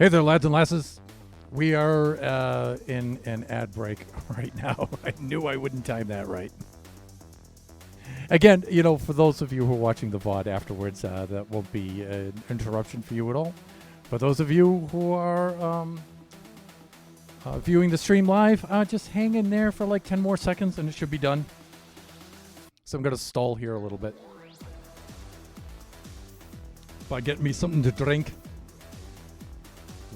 Hey there, lads and lasses. We are in an ad break right now. I knew I wouldn't time that right. Again, for those of you who are watching the VOD afterwards, that won't be an interruption for you at all. For those of you who are viewing the stream live, just hang in there for like 10 more seconds and it should be done. So I'm going to stall here a little bit by getting me something to drink.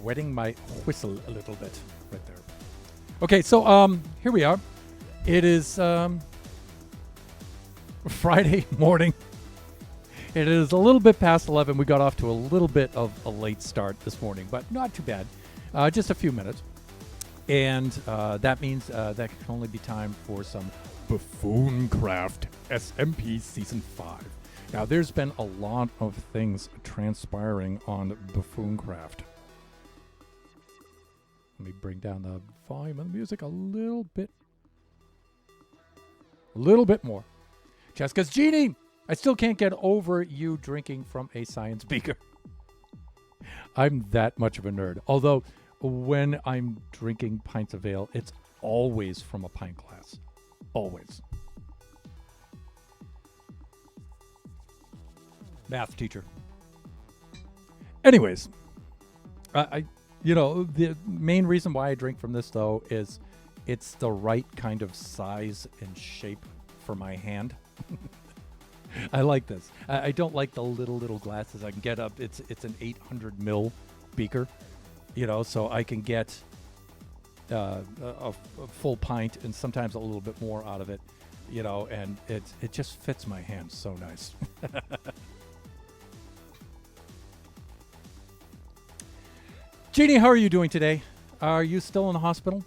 Wetting my whistle a little bit right there. Okay, so here we are. It is Friday morning. It is a little bit past 11. We got off to a little bit of a late start this morning, but not too bad. Just a few minutes. And that means that can only be time for some Buffooncraft SMP Season 5. Now, there's been a lot of things transpiring on Buffooncraft. Let me bring down the volume of the music a little bit more. Jessica's Genie, I still can't get over you drinking from a science beaker. I'm that much of a nerd. Although, when I'm drinking pints of ale, it's always from a pint glass. Always. Math teacher. Anyways, the main reason why I drink from this, though, is it's the right kind of size and shape for my hand. I like this. I don't like the little glasses I can get up. It's an 800 ml beaker, so I can get a full pint and sometimes a little bit more out of it, and it just fits my hand so nice. Jeannie, how are you doing today? Are you still in the hospital?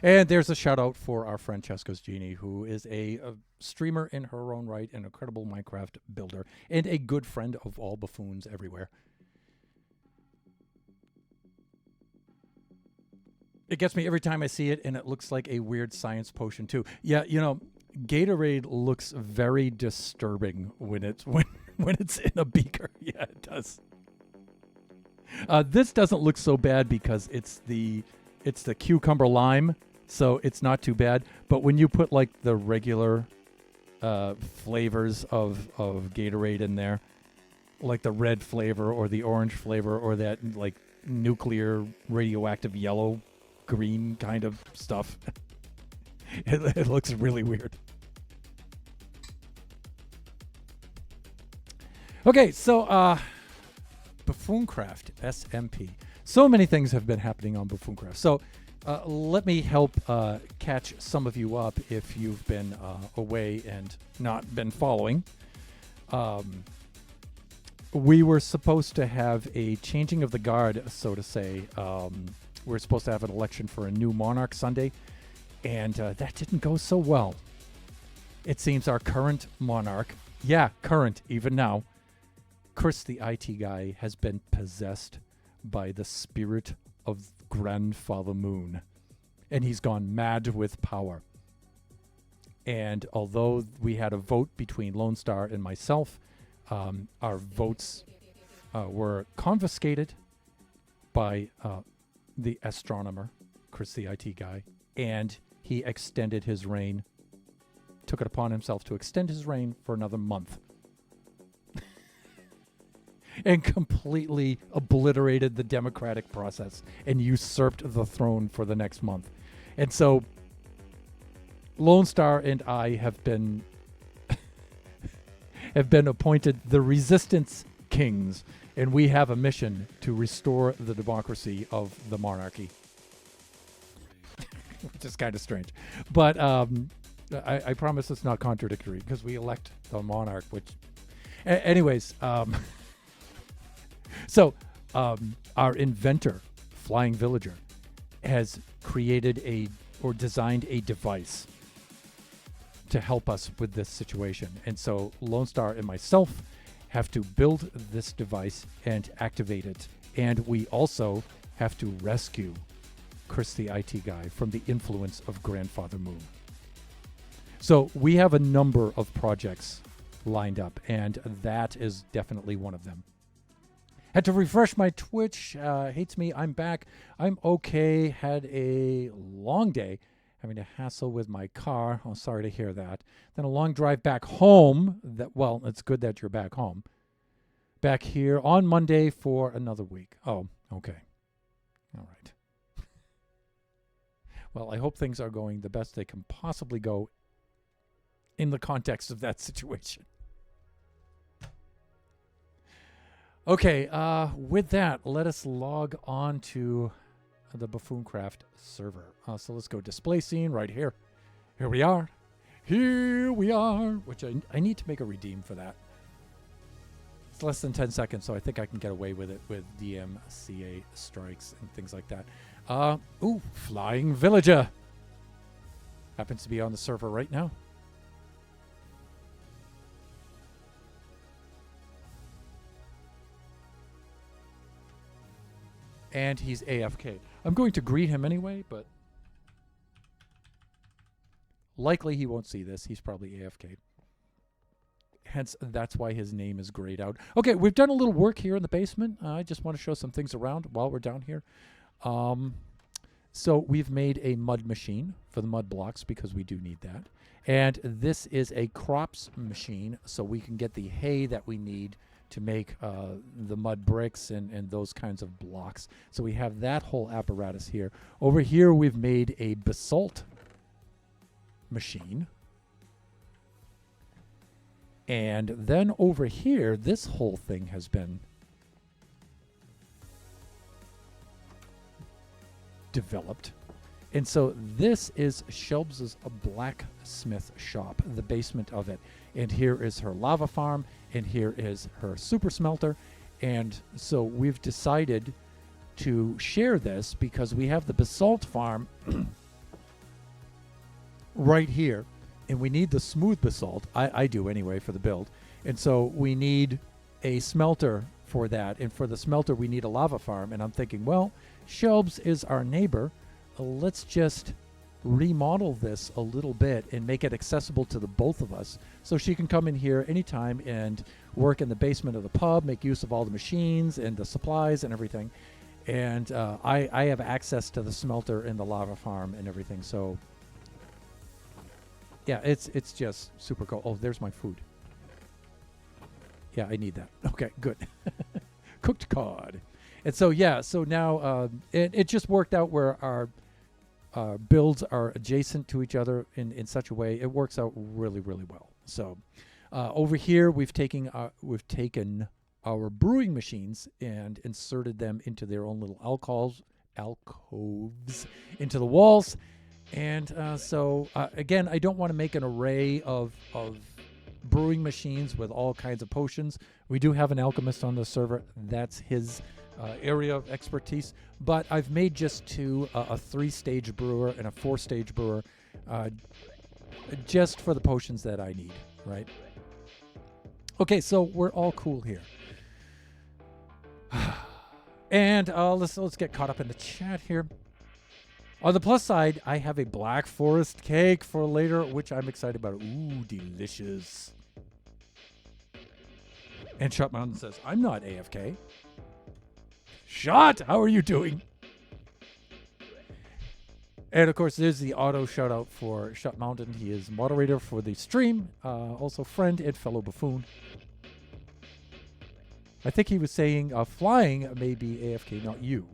And there's a shout out for our friend Cheska's Genie, who is a streamer in her own right, an incredible Minecraft builder, and a good friend of all buffoons everywhere. It gets me every time I see it, and it looks like a weird science potion too. Yeah, Gatorade looks very disturbing when it's when it's in a beaker. Yeah, it does. This doesn't look so bad because it's the cucumber lime, so it's not too bad. But when you put like the regular flavors of Gatorade in there, like the red flavor or the orange flavor or that like nuclear radioactive yellow green kind of stuff, it looks really weird. Okay, so Buffooncraft SMP. So many things have been happening on Buffooncraft. So let me help catch some of you up if you've been away and not been following. We were supposed to have a changing of the guard, so to say. We're supposed to have an election for a new monarch Sunday, and that didn't go so well. It seems our current monarch, current even now, Chris the IT guy, has been possessed by the spirit of Grandfather Moon, and he's gone mad with power. And although we had a vote between Lone Star and myself, our votes were confiscated by the astronomer, Chris the IT guy, and he extended his reign, took it upon himself to extend his reign for another month. And completely obliterated the democratic process and usurped the throne for the next month. And so Lone Star and I have been appointed the Resistance Kings, and we have a mission to restore the democracy of the monarchy. Which is kind of strange. But I promise it's not contradictory because we elect the monarch, which... anyways... So, our inventor, Flying Villager, has created designed a device to help us with this situation. And so Lone Star and myself have to build this device and activate it. And we also have to rescue Chris the IT guy from the influence of Grandfather Moon. So we have a number of projects lined up, and that is definitely one of them. Had to refresh my Twitch. Hates me. I'm back. I'm okay. Had a long day, having to hassle with my car. Oh, sorry to hear that. Then a long drive back home. Well, it's good that you're back home. Back here on Monday for another week. Oh, okay. All right. Well, I hope things are going the best they can possibly go in the context of that situation. Okay, with that, let us log on to the Buffooncraft server. So let's go display scene right here. Here we are. Here we are, which I need to make a redeem for that. It's less than 10 seconds, so I think I can get away with it with DMCA strikes and things like that. Ooh, Flying Villager. Happens to be on the server right now. And he's AFK. I'm going to greet him anyway, but likely he won't see this. He's probably AFK. Hence, that's why his name is grayed out. Okay, we've done a little work here in the basement. I just want to show some things around while we're down here. So we've made a mud machine for the mud blocks because we do need that. And this is a crops machine, so we can get the hay that we need to make the mud bricks and those kinds of blocks. So we have that whole apparatus here. Over here, we've made a basalt machine. And then over here, this whole thing has been developed. And so this is Shelbs' blacksmith shop, the basement of it. And here is her lava farm, and here is her super smelter. And so we've decided to share this because we have the basalt farm right here, and we need the smooth basalt. I do anyway for the build. And so we need a smelter for that. And for the smelter, we need a lava farm. And I'm thinking, well, Shelbs is our neighbor. Let's just remodel this a little bit and make it accessible to the both of us so she can come in here anytime and work in the basement of the pub, make use of all the machines and the supplies and everything. And I have access to the smelter and the lava farm and everything. So yeah, it's just super cool. Oh, there's my food. Yeah, I need that. Okay, good. Cooked cod. And so, yeah, so now it just worked out where our builds are adjacent to each other in such a way. It works out really, really well. So over here, we've taken our brewing machines and inserted them into their own little alcoves into the walls. And so, again, I don't want to make an array of brewing machines with all kinds of potions. We do have an alchemist on the server. That's his area of expertise. But I've made just two, a 3-stage brewer and a 4-stage brewer, just for the potions that I need, right? Okay, so we're all cool here. And let's get caught up in the chat here. On the plus side, I have a Black Forest cake for later, which I'm excited about. Ooh, delicious. And Shot Mountain says, I'm not AFK. Shot, how are you doing? And of course, there's the auto shout out for Shot Mountain. He is moderator for the stream, also friend and fellow buffoon. I think he was saying flying may be AFK, not you.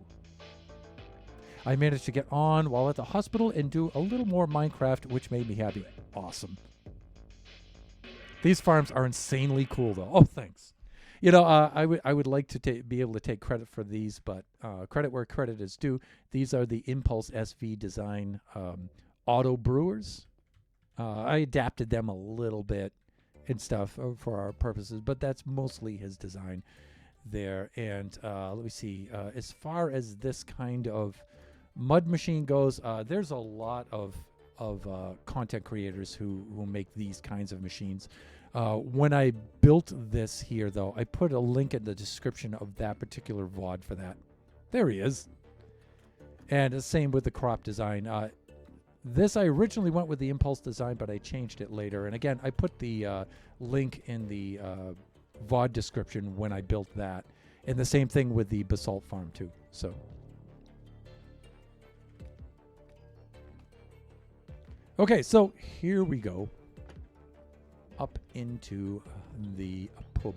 I managed to get on while at the hospital and do a little more Minecraft, which made me happy. Awesome. These farms are insanely cool, though. Oh, thanks. You know, I would like to be able to take credit for these, but credit where credit is due. These are the Impulse SV design auto brewers. I adapted them a little bit and stuff for our purposes, but that's mostly his design there. And let me see. As far as this kind of mud machine goes, there's a lot of content creators who make these kinds of machines. When I built this here, though, I put a link in the description of that particular VOD for that. There he is. And the same with the crop design. This, I originally went with the Impulse design, but I changed it later. And again, I put the link in the VOD description when I built that. And the same thing with the Basalt Farm too. So, okay, so here we go. Up into the pub.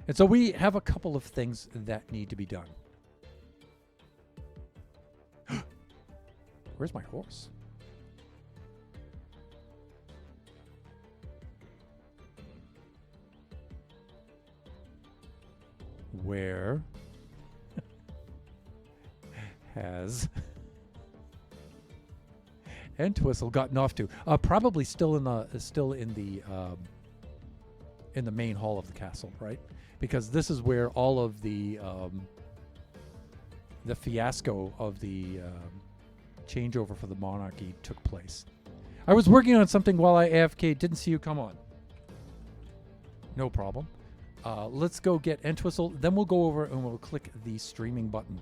And so we have a couple of things that need to be done. Where's my horse? Where has Entwistle gotten off to? Probably still in the main hall of the castle, right? Because this is where all of the fiasco of the changeover for the monarchy took place. I was working on something while I AFK. Didn't see you come on. No problem. Let's go get Entwistle. Then we'll go over and we'll click the streaming button.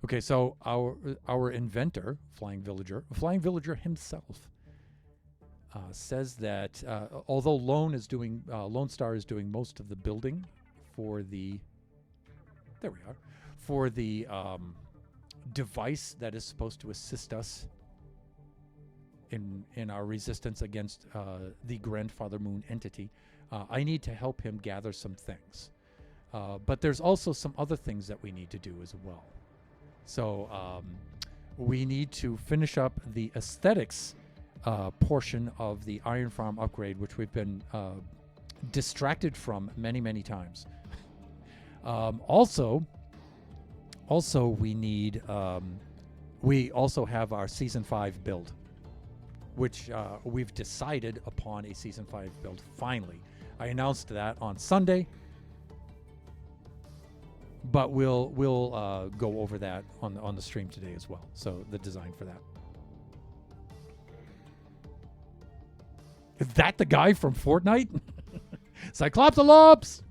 Okay, so our inventor, Flying Villager himself, says that although Lone Star is doing most of the building for the device that is supposed to assist us in our resistance against the Grandfather Moon entity, I need to help him gather some things. But there's also some other things that we need to do as well. So we need to finish up the aesthetics portion of the Iron Farm upgrade, which we've been distracted from many, many times. Also we need we also have our Season 5 build, which we've decided upon a Season 5 build finally. I announced that on Sunday. But we'll go over that on the stream today as well. So the design for that. Is that the guy from Fortnite? Cyclopsalops!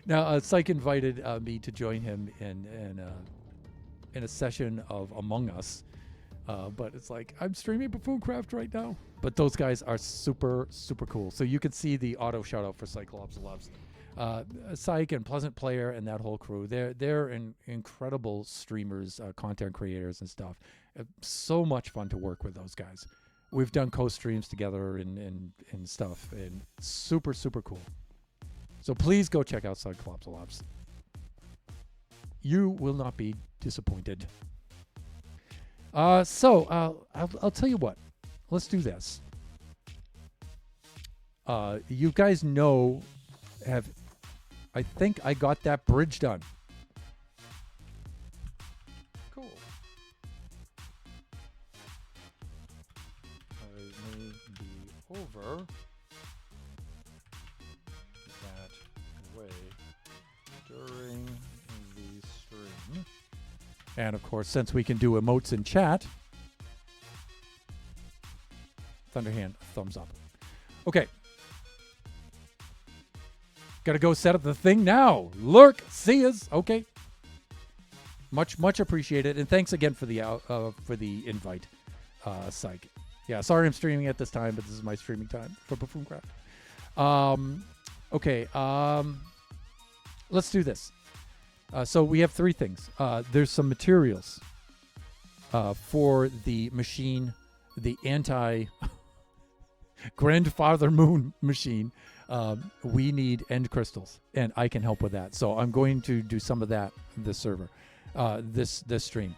Now, Psych invited me to join him in a session of Among Us. But it's like, I'm streaming Buffooncraft right now. But those guys are super, super cool. So you can see the auto shout out for Cyclopsalops. Psych and Pleasant Player and that whole crew, they're incredible streamers, content creators and stuff. So much fun to work with those guys. We've done co-streams together and stuff, and super, super cool. So please go check out Cyclopsalops. You will not be disappointed. So I'll tell you what. Let's do this. You guys know, I think I got that bridge done. Cool. I may be over that way during the stream. And of course, since we can do emotes in chat, Thunderhand, thumbs up. Okay. Gotta go set up the thing now. Lurk, see us. Okay. Much appreciated, and thanks again for the invite, Psych. Yeah, sorry I'm streaming at this time, but this is my streaming time for Buffooncraft. Okay. Let's do this. So we have three things. There's some materials for the machine, the anti-Grandfather Moon machine. We need end crystals, and I can help with that. So I'm going to do some of that this server, this stream.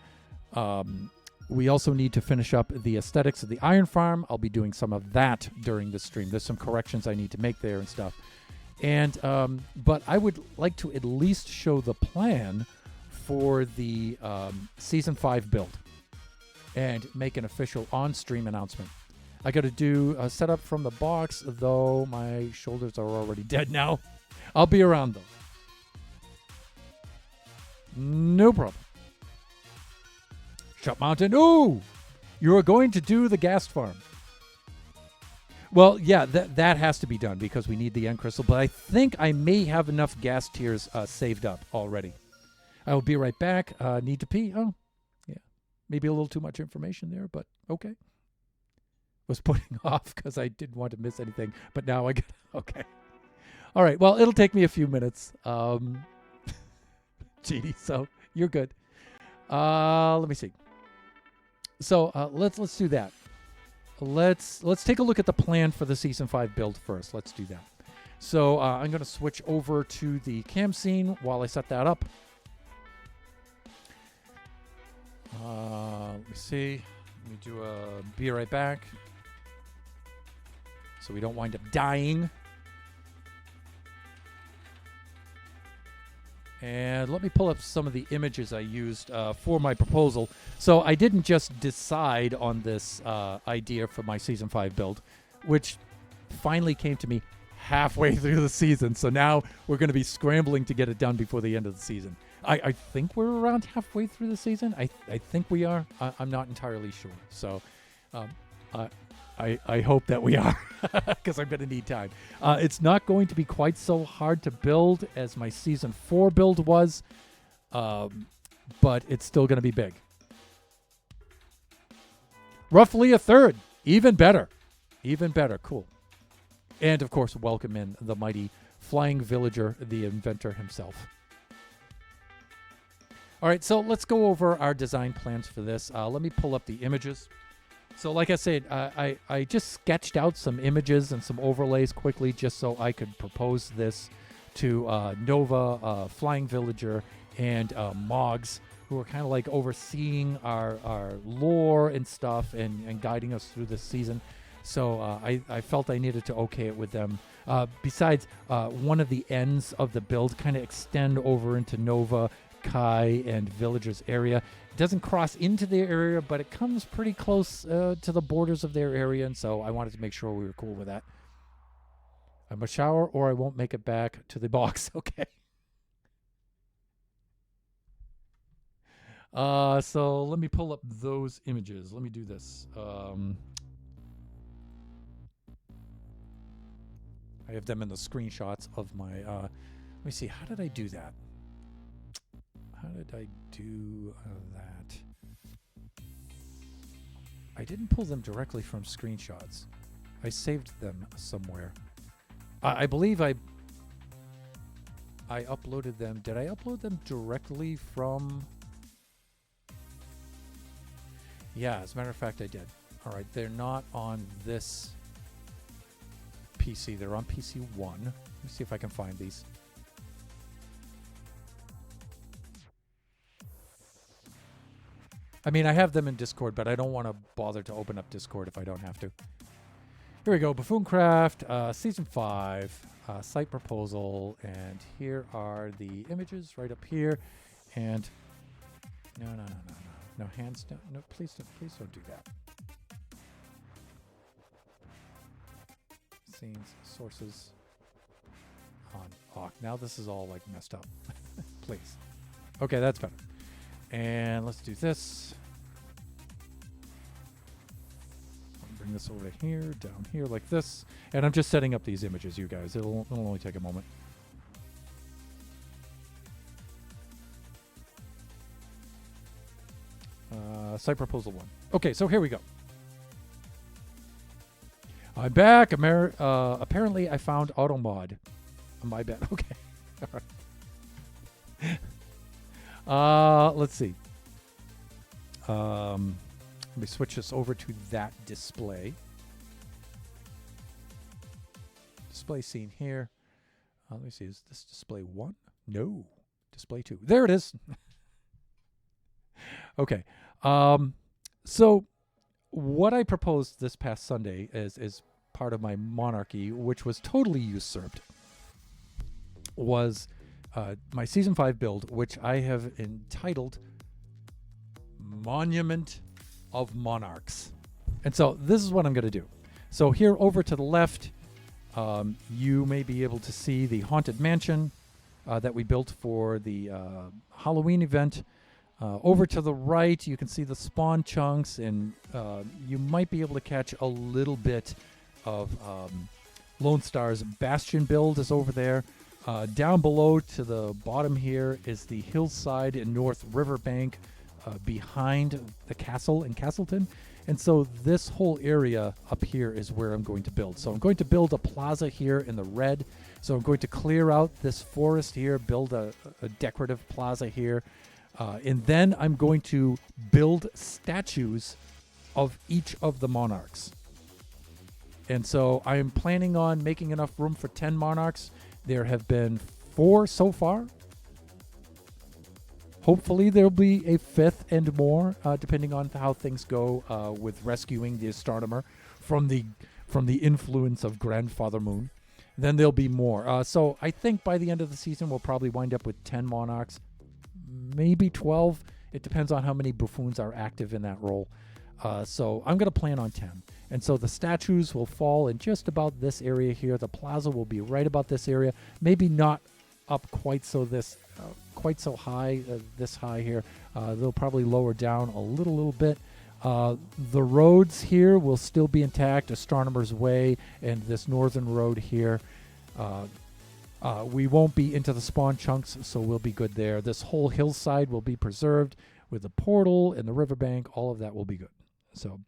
We also need to finish up the aesthetics of the Iron Farm. I'll be doing some of that during the stream. There's some corrections I need to make there and stuff. And but I would like to at least show the plan for the Season 5 build and make an official on-stream announcement. I got to do a setup from the box, though my shoulders are already dead now. I'll be around, though. No problem. Shut Mountain. Ooh! You are going to do the gas farm. Well, yeah, that has to be done because we need the end crystal. But I think I may have enough gas tiers saved up already. I will be right back. Need to pee? Oh, yeah. Maybe a little too much information there, but okay. Was putting off because I didn't want to miss anything. But now I got... Okay. All right. Well, it'll take me a few minutes. Genie, so you're good. Let me see. So let's do that. Let's take a look at the plan for the Season 5 build first. Let's do that. So I'm going to switch over to the cam scene while I set that up. Let me see. Let me do a be right back so we don't wind up dying. And let me pull up some of the images I used for my proposal. So I didn't just decide on this idea for my Season 5 build, which finally came to me halfway through the season. So now we're going to be scrambling to get it done before the end of the season. I think we're around halfway through the season. I think we are. I'm not entirely sure. So I hope that we are because I'm going to need time. It's not going to be quite so hard to build as my Season 4 build was, but it's still going to be big. Roughly a third. Even better. Even better. Cool. And, of course, welcome in the mighty flying villager, the inventor himself. All right, so let's go over our design plans for this. Let me pull up the images. So like I said, I just sketched out some images and some overlays quickly just so I could propose this to Nova, Flying Villager, and Moggs, who are kind of like overseeing our lore and stuff and guiding us through this season. So I felt I needed to okay it with them. Besides, one of the ends of the build kind of extend over into Nova, Kai, and Villagers area. It doesn't cross into their area, but it comes pretty close to the borders of their area, and so I wanted to make sure we were cool with that. I'm a shower or I won't make it back to the box. Okay. So let me pull up those images. Let me do this. I have them in the screenshots of my... let me see. How did I do that? How did I do that? I didn't pull them directly from screenshots. I saved them somewhere. I believe I uploaded them. Did I upload them directly from... Yeah, as a matter of fact, I did. All right, they're not on this PC. They're on PC 1. Let me see if I can find these. I mean, I have them in Discord, but I don't want to bother to open up Discord if I don't have to. Here we go. Buffooncraft, Season 5, site proposal, and here are the images right up here. And no, hands down. No, please don't do that. Scenes, sources, on. Oh, now this is all like messed up. Please. Okay, that's better. And let's do this. I'll bring this over to here, down here like this. And I'm just setting up these images, you guys. It'll only take a moment. Site proposal 1. Okay, so here we go. I'm back. Apparently, I found AutoMod. My bad. Okay. All right. Let's see. Let me switch this over to that display. Display scene here. Let me see. Is this display 1? No. Display 2. There it is. Okay. So what I proposed this past Sunday is part of my monarchy, which was totally usurped, was my Season 5 build, which I have entitled Monument of Monarchs. And so this is what I'm going to do. So here over to the left, you may be able to see the Haunted Mansion that we built for the Halloween event. Over to the right, you can see the spawn chunks, and you might be able to catch a little bit of Lone Star's Bastion build is over there. Down below to the bottom here is the hillside in North Riverbank behind the castle in Castleton. And so this whole area up here is where I'm going to build. So I'm going to build a plaza here in the red. So I'm going to clear out this forest here, build a decorative plaza here. And then I'm going to build statues of each of the monarchs. And so I am planning on making enough room for 10 monarchs. There have been 4 so far. Hopefully there'll be a 5th and more, depending on how things go with rescuing the astronomer from the influence of Grandfather Moon. Then there'll be more. So I think by the end of the season, we'll probably wind up with 10 monarchs, maybe 12. It depends on how many buffoons are active in that role. So I'm going to plan on 10. And so the statues will fall in just about this area here. The plaza will be right about this area. Maybe not up quite so high, this high here. They'll probably lower down a little bit. The roads here will still be intact. Astronomer's Way and this northern road here. We won't be into the spawn chunks, so we'll be good there. This whole hillside will be preserved with the portal and the riverbank. All of that will be good. So,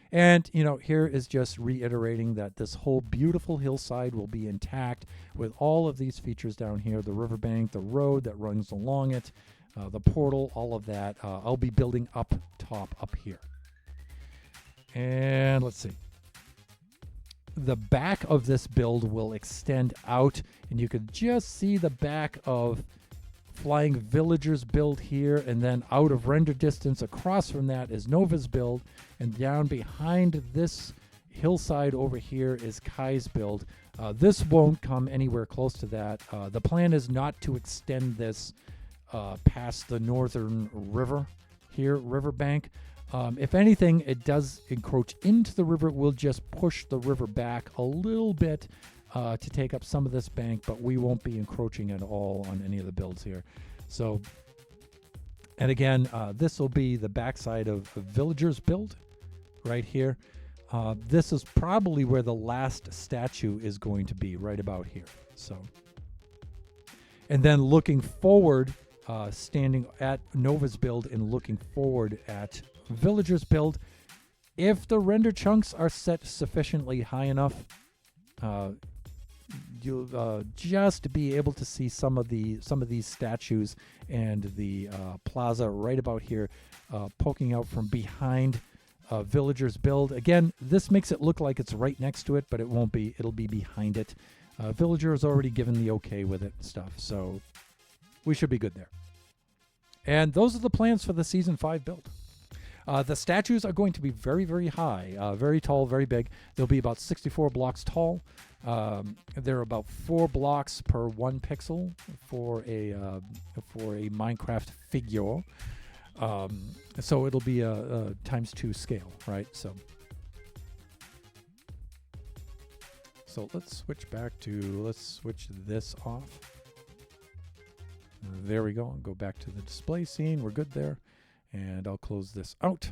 and, here is just reiterating that this whole beautiful hillside will be intact with all of these features down here, the riverbank, the road that runs along it, the portal, all of that. I'll be building up top up here. And let's see. The back of this build will extend out, and you can just see the back of Flying Villagers build here, and then out of render distance across from that is Nova's build, and down behind this hillside over here is Kai's build. This won't come anywhere close to that. The plan is not to extend this past the northern river here, riverbank. If anything, it does encroach into the river. We'll just push the river back a little bit to take up some of this bank, but we won't be encroaching at all on any of the builds here. So, and again, this will be the backside of Villagers build right here. This is probably where the last statue is going to be, right about here. So, and then looking forward, standing at Nova's build and looking forward at Villagers build, if the render chunks are set sufficiently high enough, you'll just be able to see some of these statues and the plaza right about here, poking out from behind Villagers build. Again, this makes it look like it's right next to it, but it won't be. It'll be behind it. Villager has already given the okay with it and stuff, so we should be good there. And those are the plans for the Season 5 build. The statues are going to be very, very high, very tall, very big. They'll be about 64 blocks tall. They're about 4 blocks per 1 pixel for a Minecraft figure. So it'll be a ×2 scale, right? So let's switch this off. There we go. Go back to the display scene. We're good there. And I'll close this out.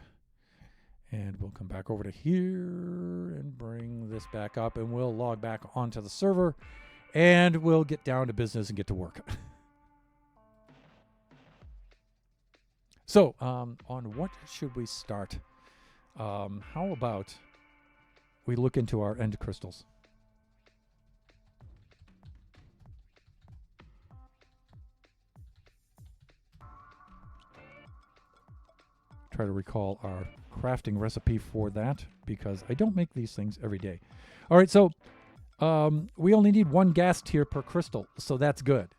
And we'll come back over to here and bring this back up. And we'll log back onto the server. And we'll get down to business and get to work. So, on what should we start? How about we look into our end crystals? Try to recall our crafting recipe for that, because I don't make these things every day. All right, so we only need 1 gas tier per crystal, so that's good.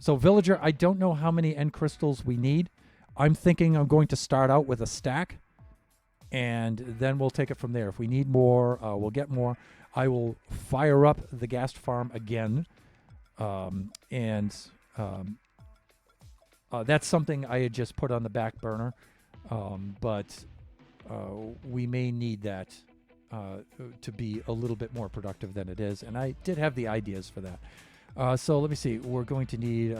So Villager, I don't know how many end crystals we need. I'm thinking I'm going to start out with a stack, and then we'll take it from there. If we need more, we'll get more. I will fire up the gas farm again, that's something I had just put on the back burner. But we may need that to be a little bit more productive than it is. And I did have the ideas for that. So let me see. We're going to need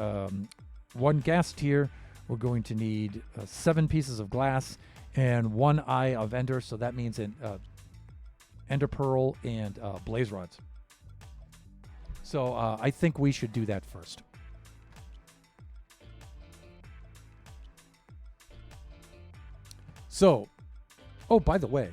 1 gas tier. We're going to need 7 pieces of glass and 1 eye of ender. So that means an ender pearl and blaze rods. So I think we should do that first. So, oh, by the way,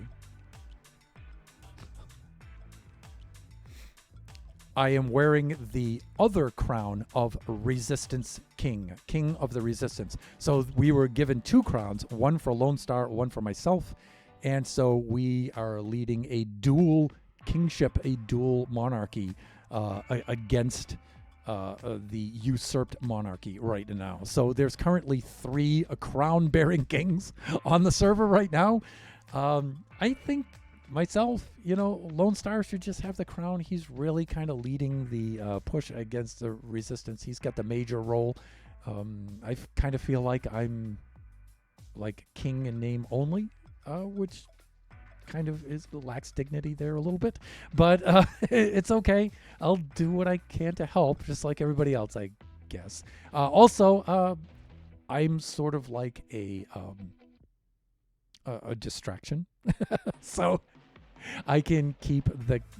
I am wearing the other crown of Resistance King, King of the Resistance. So we were given 2 crowns, one for Lone Star, one for myself. And so we are leading a dual kingship, a dual monarchy against the usurped monarchy right now. So there's currently 3 crown-bearing kings on the server right now. I think myself, Lone Star should just have the crown. He's really kind of leading the push against the resistance. He's got the major role. I kind of feel like I'm like king in name only, which kind of lacks dignity there a little bit. But it's okay. I'll do what I can to help, just like everybody else, I guess. Also, I'm sort of like a distraction. So I can keep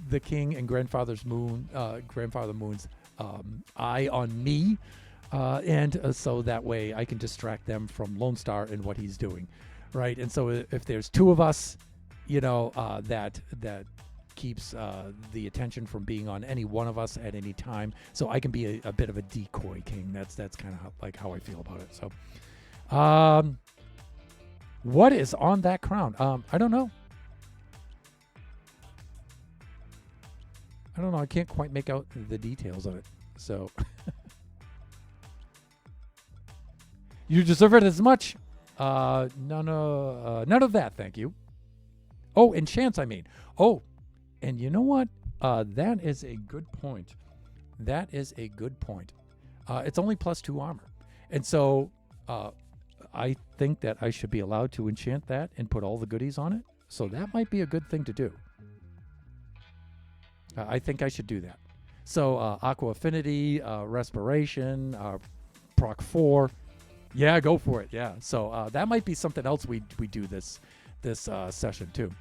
the king and grandfather moon's eye on me, and so that way I can distract them from Lone Star and what he's doing, right? And so if there's 2 of us, that keeps the attention from being on any one of us at any time. So I can be a bit of a decoy king. That's kind of like how I feel about it. So, what is on that crown? I don't know. I can't quite make out the details of it. So you deserve it as much. None of that, thank you. Oh, and chance, I mean. Oh, and you know what? That is a good point. It's only +2 armor. And so I think that I should be allowed to enchant that and put all the goodies on it. So that might be a good thing to do. I think I should do that. So Aqua Affinity, Respiration, Proc 4. Yeah, go for it. Yeah. So that might be something else we do this session too.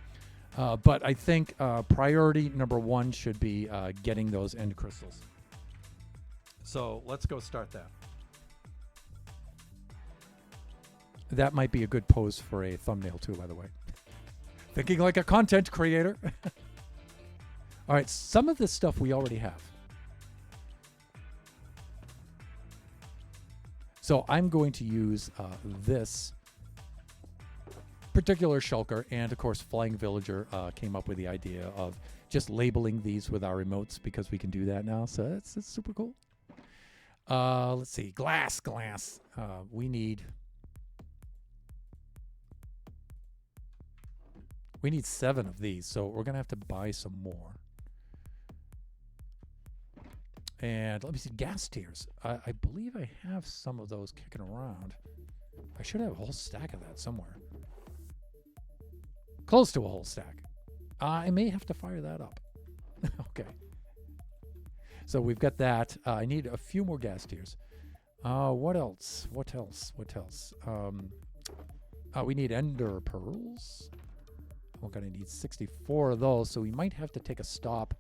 But I think priority number 1 should be getting those end crystals. So let's go start that. That might be a good pose for a thumbnail too, by the way. Thinking like a content creator. All right, some of this stuff we already have. So I'm going to use this particular shulker, and of course Flying Villager came up with the idea of just labeling these with our remotes because we can do that now. So it's super cool. Let's see, glass. We need 7 of these, so we're gonna have to buy some more. And let me see, gas tiers. I believe I have some of those kicking around. I should have a whole stack of that somewhere. Close to a whole stack. I may have to fire that up. Okay. So we've got that. I need a few more gas tiers. What else? We need ender pearls. We're going to need 64 of those, so we might have to take a stop.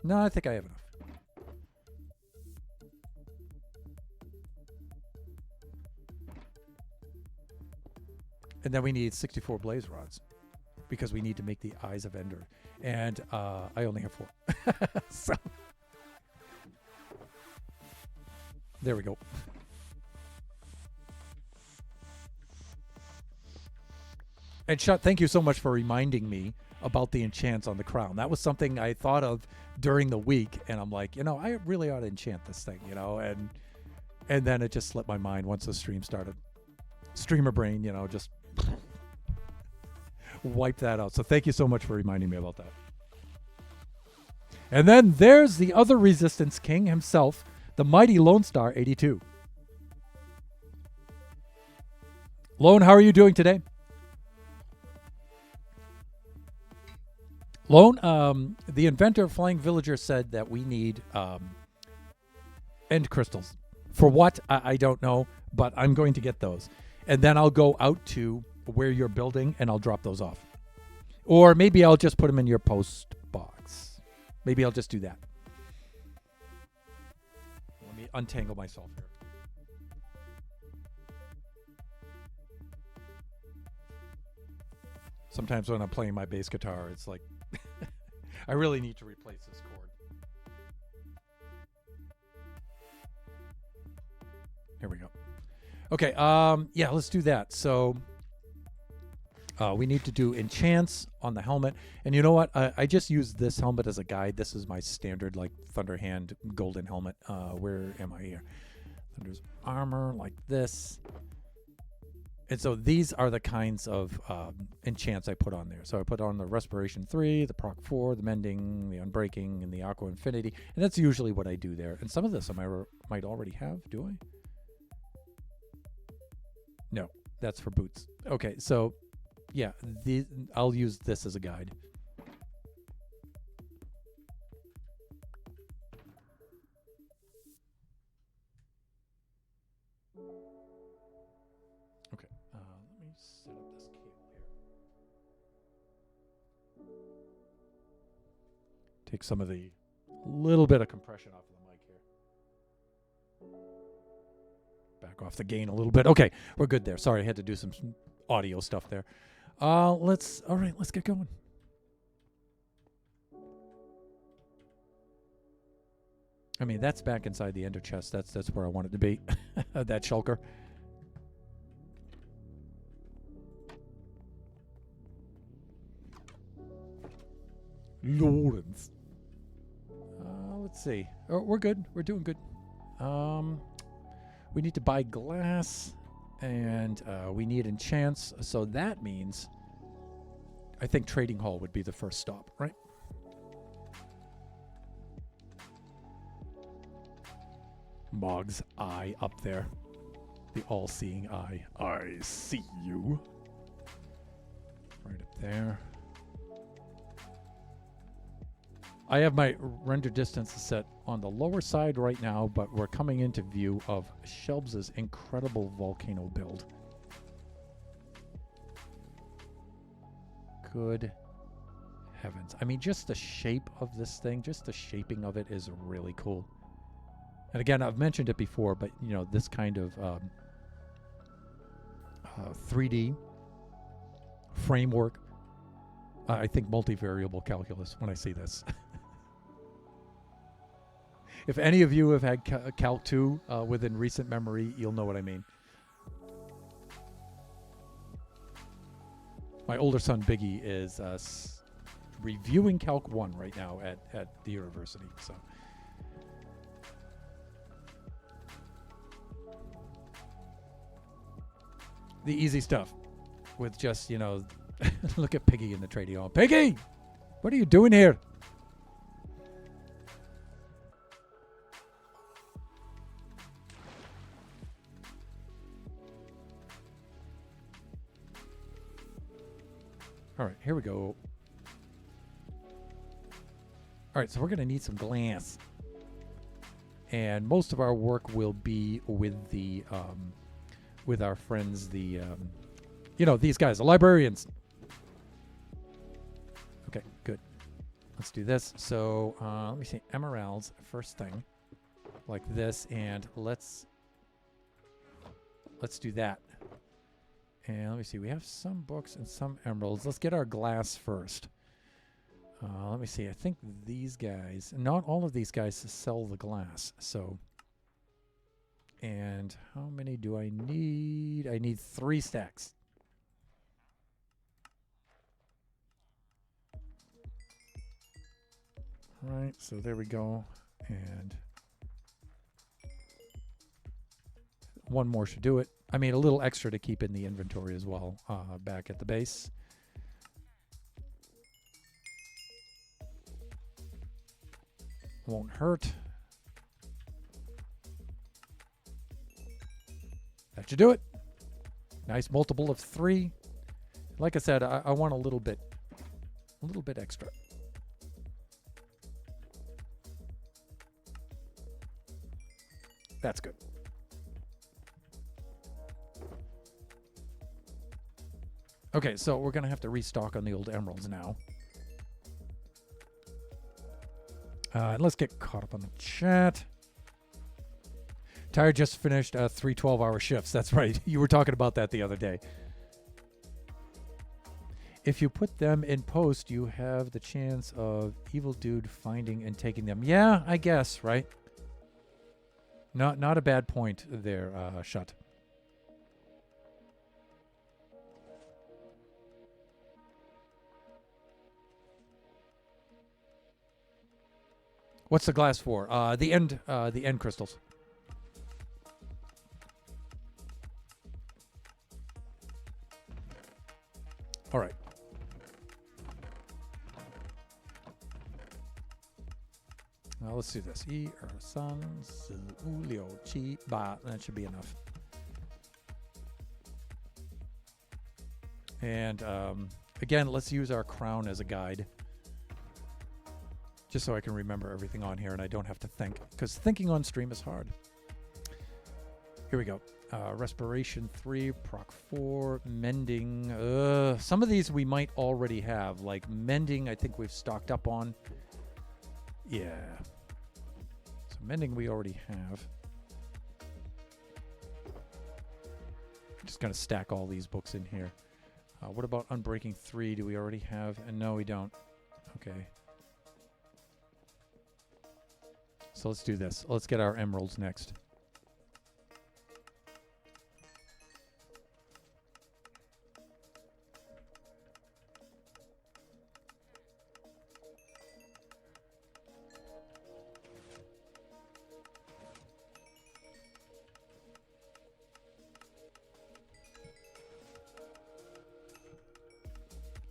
No, I think I have enough. And then we need 64 blaze rods because we need to make the Eyes of Ender. And I only have 4. So there we go. And Shut, thank you so much for reminding me about the enchants on the crown. That was something I thought of during the week, and I'm like, I really ought to enchant this thing, and then it just slipped my mind once the stream started. Streamer brain, just wipe that out. So thank you so much for reminding me about that. And then there's the other Resistance King himself, the mighty Lone Star 82. Lone, how are you doing today? Lone, the inventor of Flying Villager said that we need And crystals. For what? I don't know, but I'm going to get those. And then I'll go out to where you're building and I'll drop those off. Or maybe I'll just put them in your post box. Maybe I'll just do that. Let me untangle myself here. Sometimes when I'm playing my bass guitar, it's like I really need to replace this chord. Here we go. Okay, yeah, let's do that. So we need to do enchants on the helmet. And you know what? I just use this helmet as a guide. This is my standard, like, Thunderhand golden helmet. Where am I here? Thunder's armor, like this. And so these are the kinds of enchants I put on there. So I put on the Respiration 3, the Proc 4, the Mending, the Unbreaking, and the Aqua Infinity. And that's usually what I do there. And some of this I might already have. Do I? No, that's for boots. Okay, so yeah, I'll use this as a guide. Okay, let me set up this cable here. Take some of the little bit of compression off of the mic here. Back off the gain a little bit. Okay, we're good there. Sorry, I had to do some audio stuff there. Let's get going. I mean, that's back inside the ender chest. That's where I want it to be. That shulker. Lawrence. Let's see. Oh, we're good. We're doing good. We need to buy glass, and we need enchants. So that means, I think Trading Hall would be the first stop, right? Mog's eye up there. The all-seeing eye. I see you. Right up there. I have my render distance set on the lower side right now, but we're coming into view of Shelbs' incredible volcano build. Good heavens. I mean, just the shape of this thing, just the shaping of it is really cool. And again, I've mentioned it before, but you know, this kind of 3D framework, I think multivariable calculus when I see this. If any of you have had Calc 2 within recent memory, you'll know what I mean. My older son, Biggie, is reviewing Calc 1 right now at the university. So, the easy stuff with just, you know, look at Piggy in the trading hall. Piggy! What are you doing here? All right, here we go. All right, so we're going to need some glass. And most of our work will be with the, with our friends, the, you know, these guys, the librarians. Okay, good. Let's do this. So let me see, emeralds, first thing, like this, and let's do that. And let me see, we have some books and some emeralds. Let's get our glass first. Let me see, I think these guys, not all of these guys sell the glass, so. And how many do I need? I need 3 stacks. All right, so there we go. And one more should do it. I mean, a little extra to keep in the inventory as well, back at the base. Won't hurt. That should do it. Nice multiple of 3. Like I said, I want a little bit extra. That's good. Okay, so we're going to have to restock on the old emeralds now. Let's get caught up on the chat. Tyre just finished 3 12-hour shifts. That's right. You were talking about that the other day. If you put them in post, you have the chance of evil dude finding and taking them. Yeah, I guess, right? Not a bad point there, Shut. What's the glass for? The end crystals. All right. Now let's do this. San Su Liu Chi Ba. That should be enough. And again, let's use our crown as a guide. Just so I can remember everything on here and I don't have to think. Because thinking on stream is hard. Here we go. Respiration 3, proc 4, mending. Some of these we might already have. Like mending, I think we've stocked up on. Yeah. So mending we already have. I'm just going to stack all these books in here. What about Unbreaking 3? Do we already have? And no, we don't. Okay. So let's do this. Let's get our emeralds next.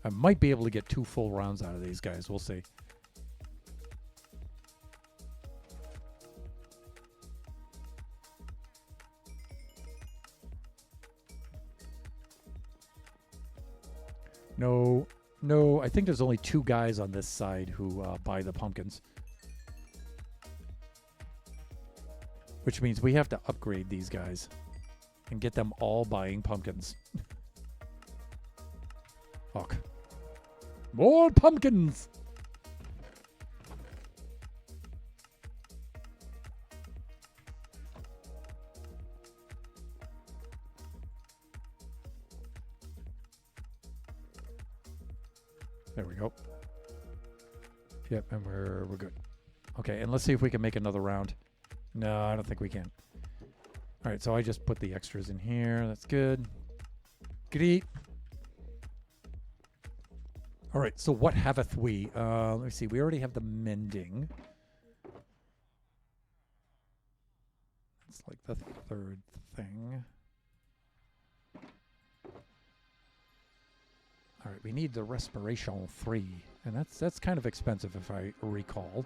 I might be able to get 2 full rounds out of these guys. We'll see. No, I think there's only 2 guys on this side who buy the pumpkins. Which means we have to upgrade these guys and get them all buying pumpkins. Fuck. More pumpkins! There we go. Yep, and we're good. Okay, and let's see if we can make another round. No, I don't think we can. All right, so I just put the extras in here. That's good. Great. All right, so what haveth we? Let me see. We already have the mending. It's like the 3rd thing. All right, we need the respiration 3, and that's kind of expensive if I recall.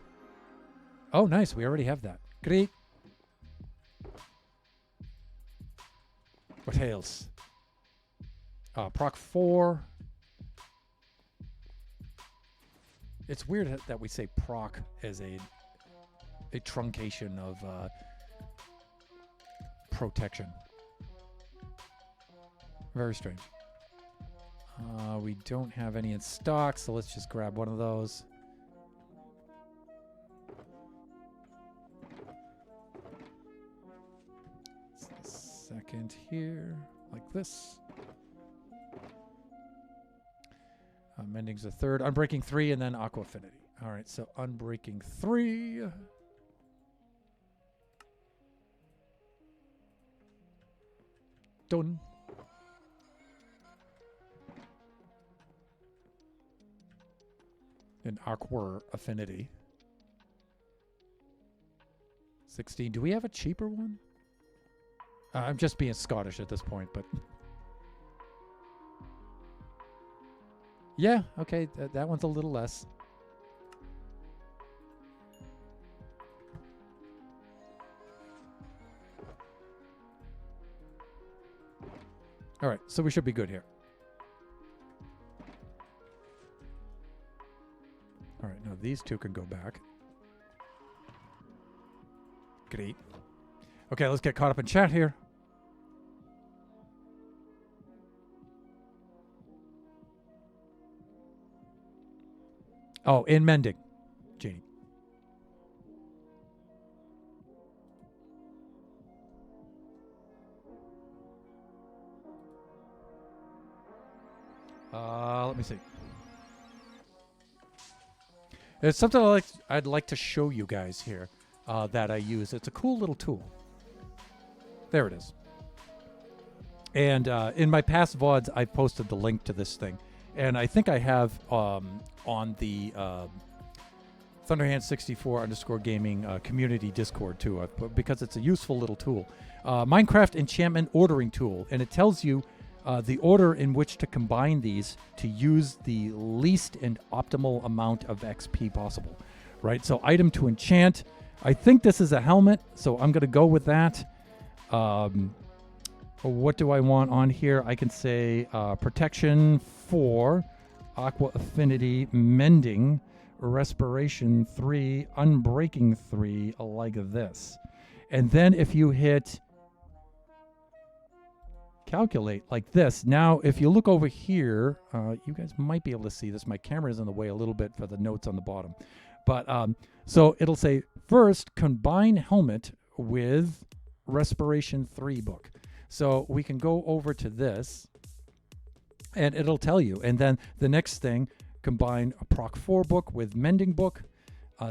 Oh, nice. We already have that. Great. What else? Proc 4. It's weird that we say proc as a truncation of protection. Very strange. We don't have any in stock, so let's just grab one of those. Second here, like this. Mending's the 3rd. Unbreaking 3, and then Aqua Affinity. All right, so Unbreaking 3. Done. And Aqua Affinity. 16. Do we have a cheaper one? I'm just being Scottish at this point, but... Yeah, okay, that one's a little less. All right, so we should be good here. All right, now these 2 can go back. Great. Okay, let's get caught up in chat here. Oh, in mending, Jeannie. Let me see. It's something I'd like to show you guys here that I use. It's a cool little tool. There it is. And in my past VODs, I posted the link to this thing. And I think I have on the Thunderhand64_gaming community Discord too, because it's a useful little tool. Minecraft enchantment ordering tool. And it tells you the order in which to combine these to use the least and optimal amount of XP possible, right? So item to enchant. I think this is a helmet, so I'm going to go with that. What do I want on here? I can say protection 4, aqua affinity, mending, respiration 3, unbreaking 3, like this. And then if you hit calculate like this. Now, if you look over here, you guys might be able to see this. My camera is in the way a little bit for the notes on the bottom. But so it'll say first combine helmet with respiration 3 book. So we can go over to this and it'll tell you. And then the next thing, combine a proc 4 book with mending book.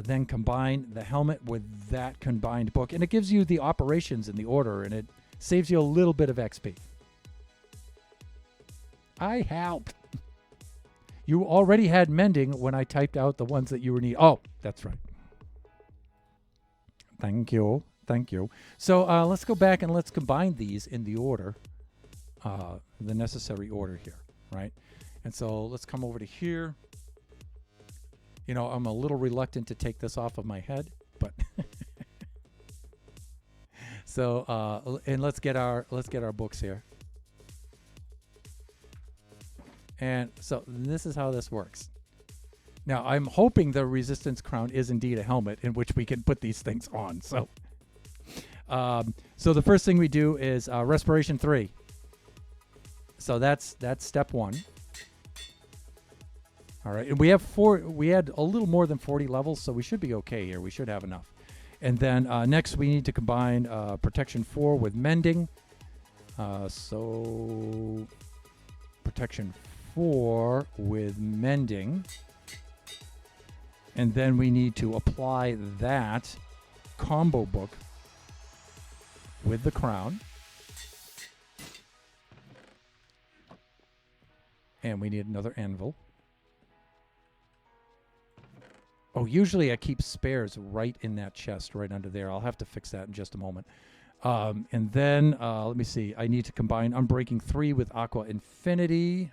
Then combine the helmet with that combined book. And it gives you the operations in the order and it saves you a little bit of XP. I helped. You already had mending when I typed out the ones that you were needing. Oh, that's right. Thank you. Thank you. So let's go back and let's combine these in the order, the necessary order here, right? And so let's come over to here. You know, I'm a little reluctant to take this off of my head, but so and let's get our books here. And so this is how this works. Now, I'm hoping the resistance crown is indeed a helmet in which we can put these things on. So so the first thing we do is respiration 3. So that's step 1. All right. And we had a little more than 40 levels, so we should be okay here. We should have enough. And then next we need to combine protection 4 with mending. So protection 4 with mending, and then we need to apply that combo book with the crown, and we need another anvil. Oh, usually I keep spares right in that chest right under there. I'll have to fix that in just a moment. And then let me see, I need to combine unbreaking 3 with aqua infinity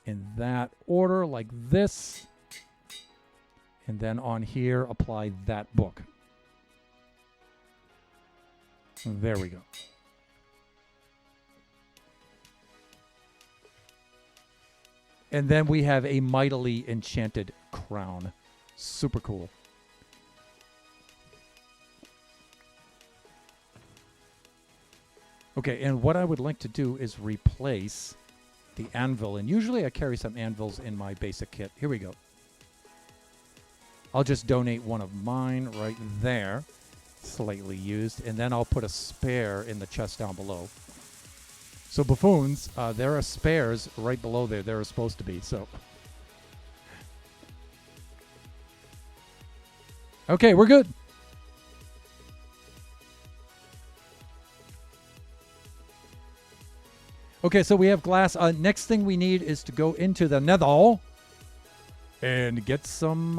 in that order, like this. And then on here, apply that book. There we go. And then we have a mightily enchanted crown. Super cool. Okay, and what I would like to do is replace the anvil. And usually I carry some anvils in my basic kit. Here we go. I'll just donate one of mine right there, slightly used, and then I'll put a spare in the chest down below. So buffoons, there are spares right below there. There are supposed to be, so. Okay, we're good. Okay, so we have glass. Next thing we need is to go into the nether and get some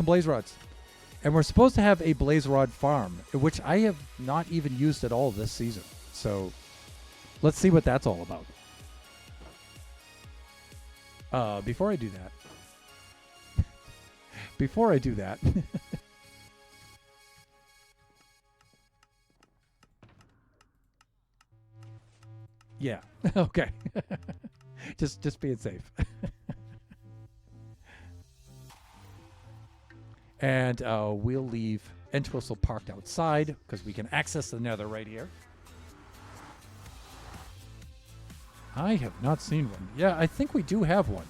blaze rods. And we're supposed to have a blaze rod farm, which I have not even used at all this season. So let's see what that's all about. Before I do that, yeah, okay. just being safe. And we'll leave Entwistle parked outside because we can access the nether right here. I have not seen one. Yeah, I think we do have one.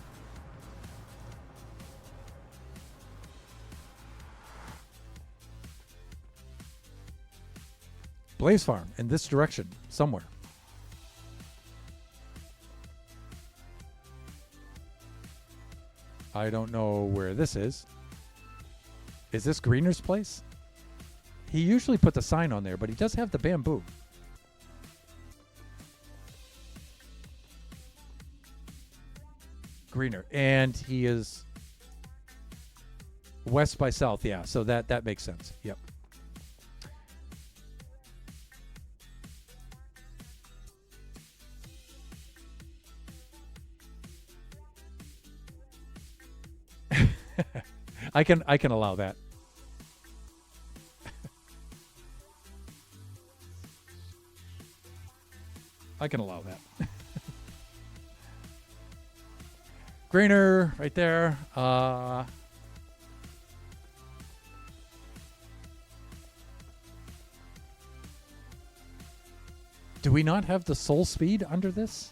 Blaze Farm in this direction, somewhere. I don't know where this is. Is this Greener's place? He usually puts a sign on there, but he does have the bamboo. Greener. And he is west by south, yeah. So that makes sense. Yep. I can allow that. I can allow that. Greener right there. Do we not have the soul speed under this?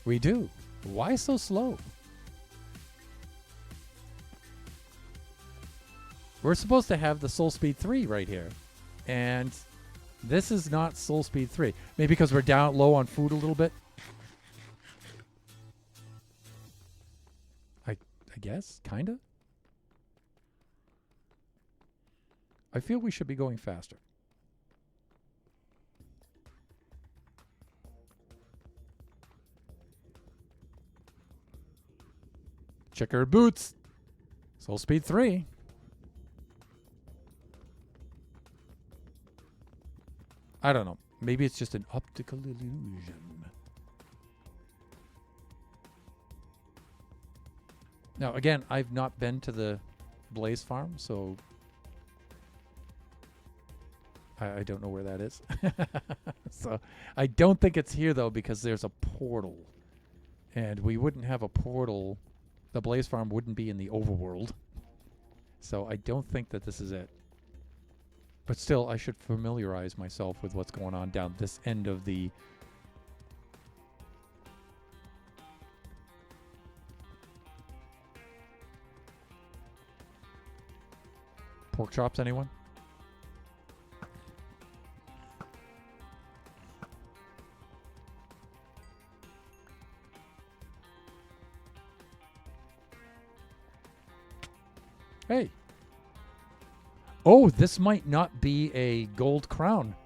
We do. Why so slow? We're supposed to have the Soul Speed 3 right here. And this is not Soul Speed 3. Maybe because we're down low on food a little bit. I guess, kind of. I feel we should be going faster. Checkered boots. Soul Speed 3. I don't know. Maybe it's just an optical illusion. Now, again, I've not been to the Blaze Farm, so I don't know where that is. So I don't think it's here, though, because there's a portal. And we wouldn't have a portal. The Blaze Farm wouldn't be in the overworld. So I don't think that this is it. But still, I should familiarize myself with what's going on down this end of the... Pork chops, anyone? Hey. Oh, this might not be a gold crown.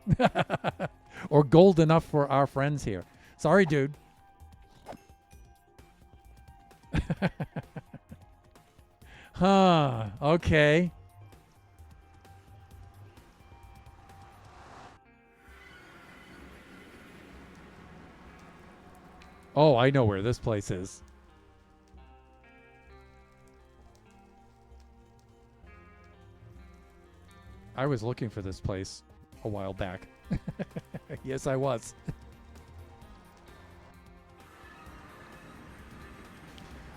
Or gold enough for our friends here. Sorry, dude. Huh. Okay. Oh, I know where this place is. I was looking for this place a while back. Yes, I was.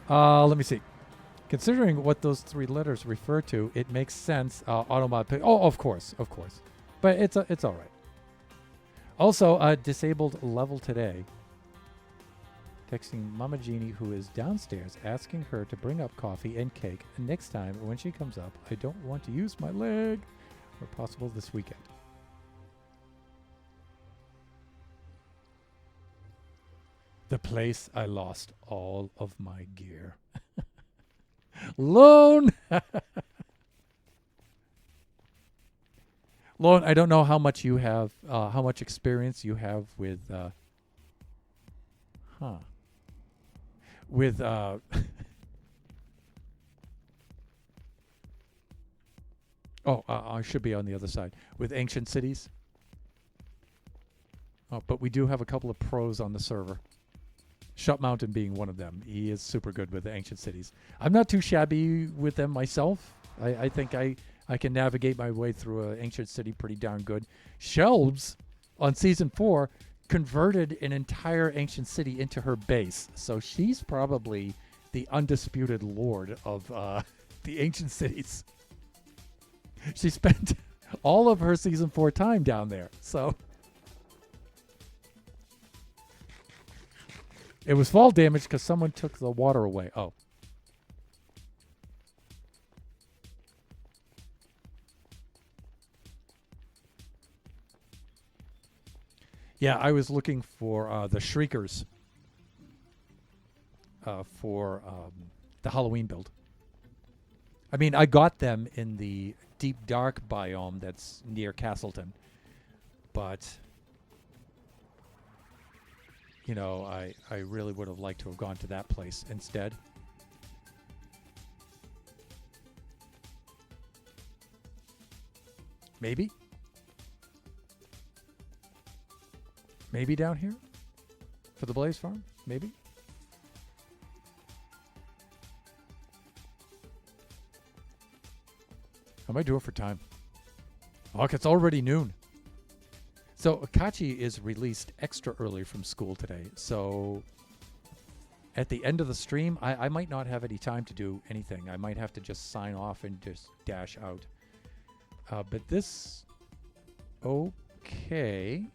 Let me see. Considering what those three letters refer to, it makes sense. Automod pick. Oh, of course. But it's all right. Also, disabled level today. Texting Mama Jeannie, who is downstairs, asking her to bring up coffee and cake. And next time, when she comes up, I don't want to use my leg. Or possible this weekend. The place I lost all of my gear. Lone! Lone, I don't know how much you have, how much experience you have with, with, oh, I should be on the other side. With Ancient Cities. Oh, but we do have a couple of pros on the server. Shut Mountain being one of them. He is super good with the Ancient Cities. I'm not too shabby with them myself. I think I can navigate my way through an Ancient City pretty darn good. Shelbs, on Season 4, converted an entire Ancient City into her base. So she's probably the undisputed lord of the Ancient Cities. She spent all of her season 4 time down there. So it was fall damage because someone took the water away. Oh. Yeah, I was looking for the Shriekers for the Halloween build. I mean, I got them in the deep dark biome that's near Castleton. But, you know, I really would have liked to have gone to that place instead. Maybe? Maybe down here? For the Blaze Farm? Maybe? How am I doing for time? Oh, it's already noon. So Akachi is released extra early from school today. So at the end of the stream, I might not have any time to do anything. I might have to just sign off and just dash out. But this... Okay...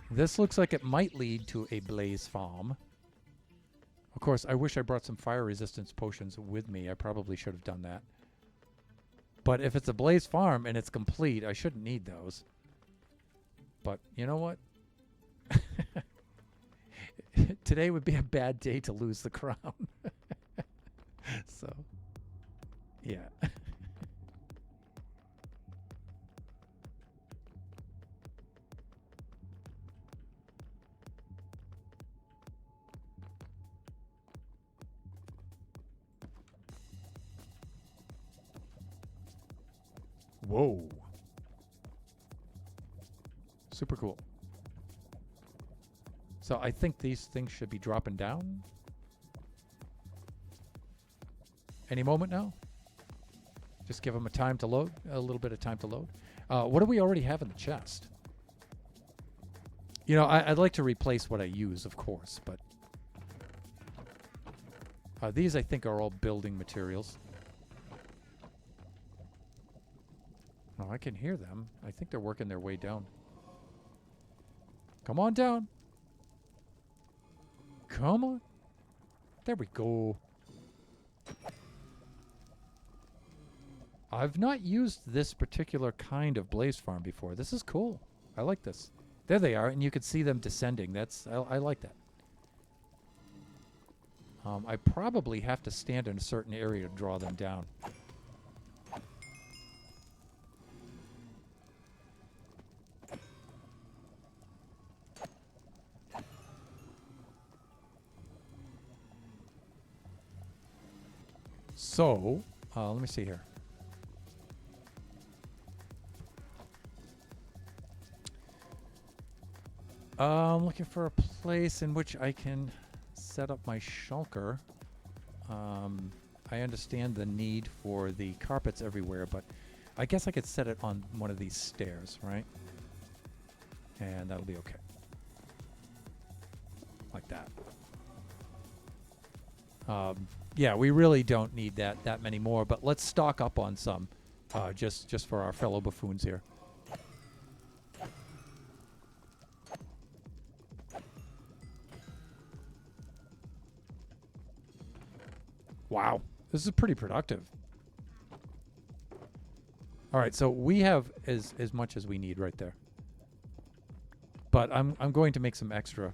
This looks like it might lead to a blaze farm. Of course, I wish I brought some fire resistance potions with me. I probably should have done that. But if it's a blaze farm and it's complete, I shouldn't need those. But you know what? Today would be a bad day to lose the crown. So, yeah. Whoa. Super cool. So I think these things should be dropping down any moment now. Just give them a time to load, a little bit of time to load. What do we already have in the chest? You know, I'd like to replace what I use, of course, but these I think are all building materials. Oh, I can hear them. I think they're working their way down. Come on down. Come on. There we go. I've not used this particular kind of blaze farm before. This is cool. I like this. There they are, and you can see them descending. I like that. I probably have to stand in a certain area to draw them down. So, let me see here. I'm looking for a place in which I can set up my shulker. I understand the need for the carpets everywhere, but I guess I could set it on one of these stairs, right? And that'll be okay. Like that. Yeah, we really don't need that many more, but let's stock up on some, just for our fellow buffoons here. Wow, this is pretty productive. All right, so we have as much as we need right there, but I'm going to make some extra.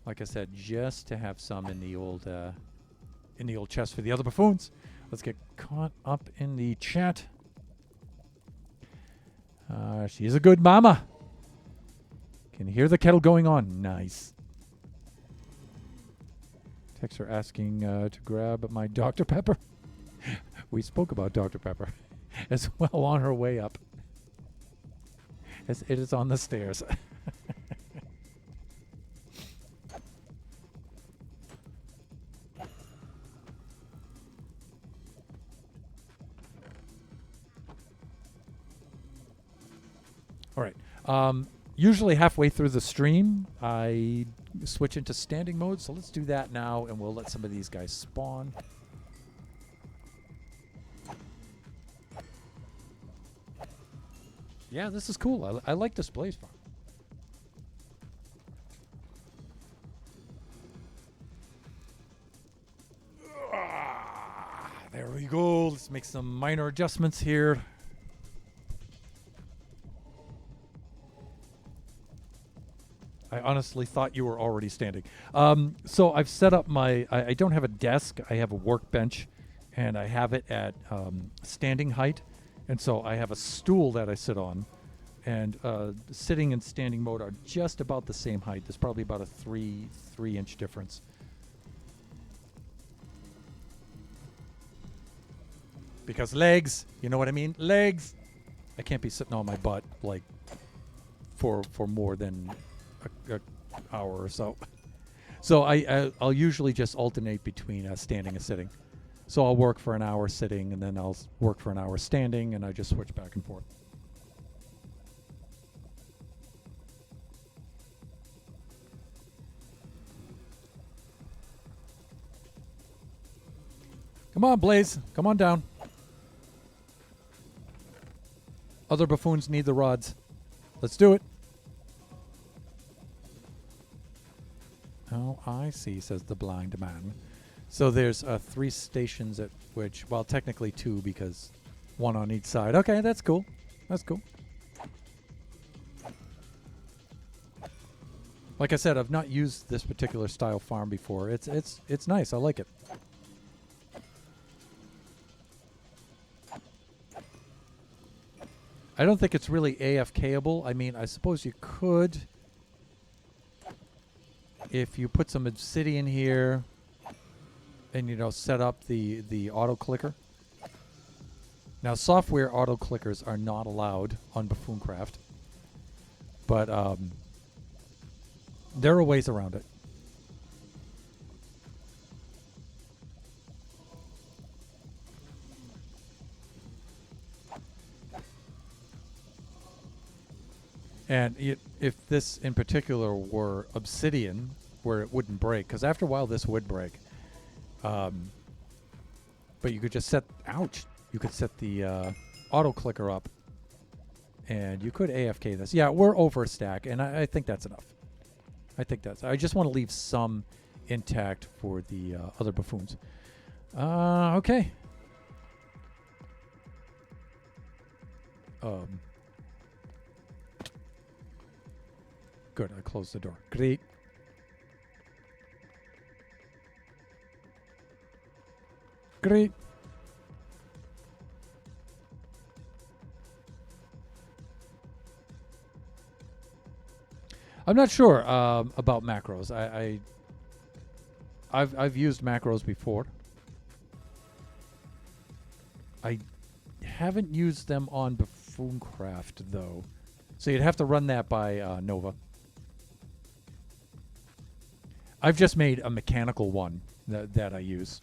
Like I said, just to have some in the old chest for the other buffoons. Let's get caught up in the chat. She's a good mama. Can hear the kettle going on. Nice. Texts are asking to grab my Dr. Pepper. We spoke about Dr. Pepper as well on her way up. As it is on the stairs. All right. Usually halfway through the stream, I switch into standing mode. So let's do that now, and we'll let some of these guys spawn. Yeah, this is cool. I like this blaze farm. There we go. Let's make some minor adjustments here. I honestly thought you were already standing. So I've set up my... I don't have a desk. I have a workbench, and I have it at standing height. And so I have a stool that I sit on. And sitting and standing mode are just about the same height. There's probably about a 3-inch difference. Because legs, you know what I mean? Legs! I can't be sitting on my butt, like, for more than a hour or so. So I'll usually just alternate between standing and sitting. So I'll work for an hour sitting, and then I'll work for an hour standing, and I just switch back and forth. Come on, Blaze. Come on down. Other buffoons need the rods. Let's do it. Oh, I see, says the blind man. So there's 3 stations at which, well, technically 2 because 1 on each side. Okay, that's cool. That's cool. Like I said, I've not used this particular style farm before. It's nice. I like it. I don't think it's really AFKable. I mean, I suppose you could if you put some obsidian here and, you know, set up the auto clicker. Now, software auto clickers are not allowed on Buffooncraft, but there are ways around it. And if this in particular were obsidian, where it wouldn't break, because after a while this would break. But you could just set, ouch, you could set the auto clicker up, and you could AFK this. Yeah, we're over a stack, and I think that's enough. I just want to leave some intact for the other buffoons. Okay. Good, I closed the door. Great. Great. I'm not sure about macros. I've used macros before. I haven't used them on Buffooncraft though, so you'd have to run that by Nova. I've just made a mechanical one that I use.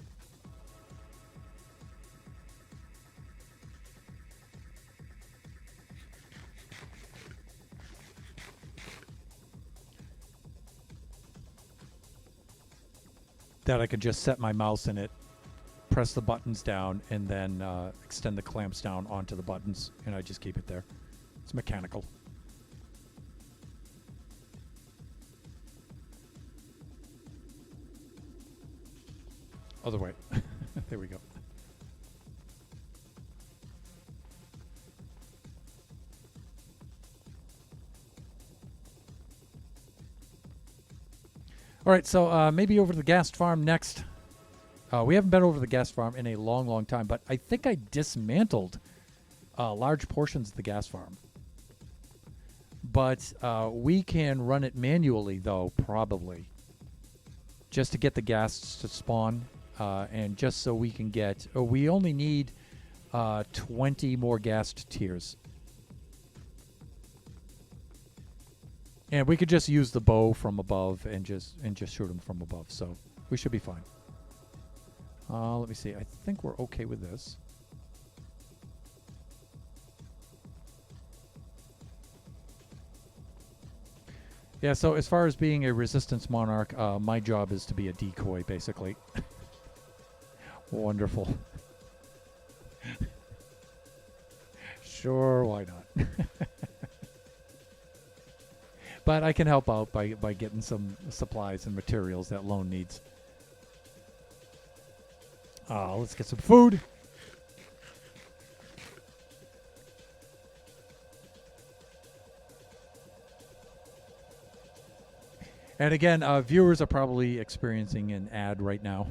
That I could just set my mouse in it, press the buttons down, and then extend the clamps down onto the buttons, and I just keep it there. It's mechanical. Other way. There we go. All right, so maybe over to the gas farm next. We haven't been over the gas farm in a long, long time, but I think I dismantled large portions of the gas farm. But we can run it manually, though, probably, just to get the gas to spawn, and just so we can get... we only need 20 more ghast tiers. And we could just use the bow from above and just shoot them from above, so we should be fine. Let me see. I think we're okay with this. Yeah, so as far as being a resistance monarch, my job is to be a decoy, basically. Wonderful. Sure, why not? But I can help out by getting some supplies and materials that Lone needs. Let's get some food. And again, viewers are probably experiencing an ad right now.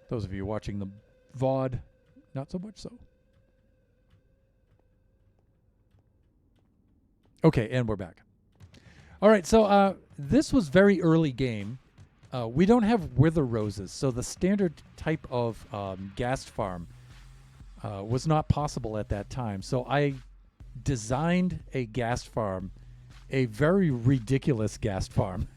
Those of you watching the VOD, not so much so. Okay, and we're back. All right, so this was very early game. We don't have wither roses, so the standard type of ghast farm was not possible at that time. So I designed a ghast farm, a very ridiculous ghast farm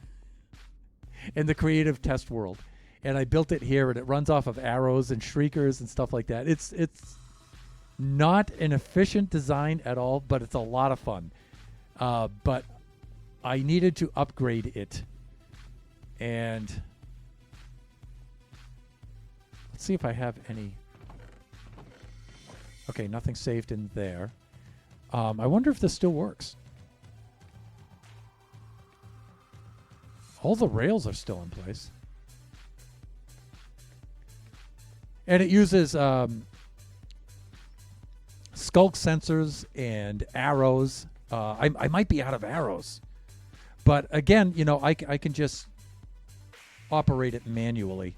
in the creative test world. And I built it here, and it runs off of arrows and shriekers and stuff like that. It's not an efficient design at all, but it's a lot of fun. But I needed to upgrade it. And let's see if I have any. Okay, nothing saved in there. I wonder if this still works. All the rails are still in place. And it uses skulk sensors and arrows. I might be out of arrows. But again, you know, I can just operate it manually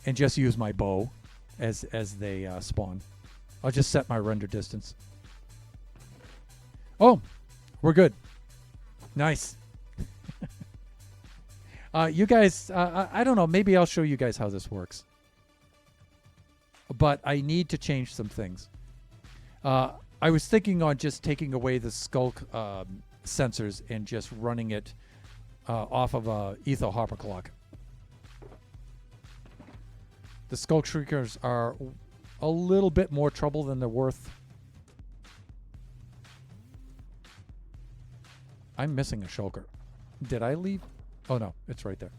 and just use my bow as they spawn. I'll just set my render distance. Oh, we're good. Nice. You guys, I don't know. Maybe I'll show you guys how this works. But I need to change some things. I was thinking on just taking away the skulk sensors and just running it off of a etho hopper clock. The skulk shriekers are a little bit more trouble than they're worth. I'm missing a shulker. Did I leave? Oh no, it's right there.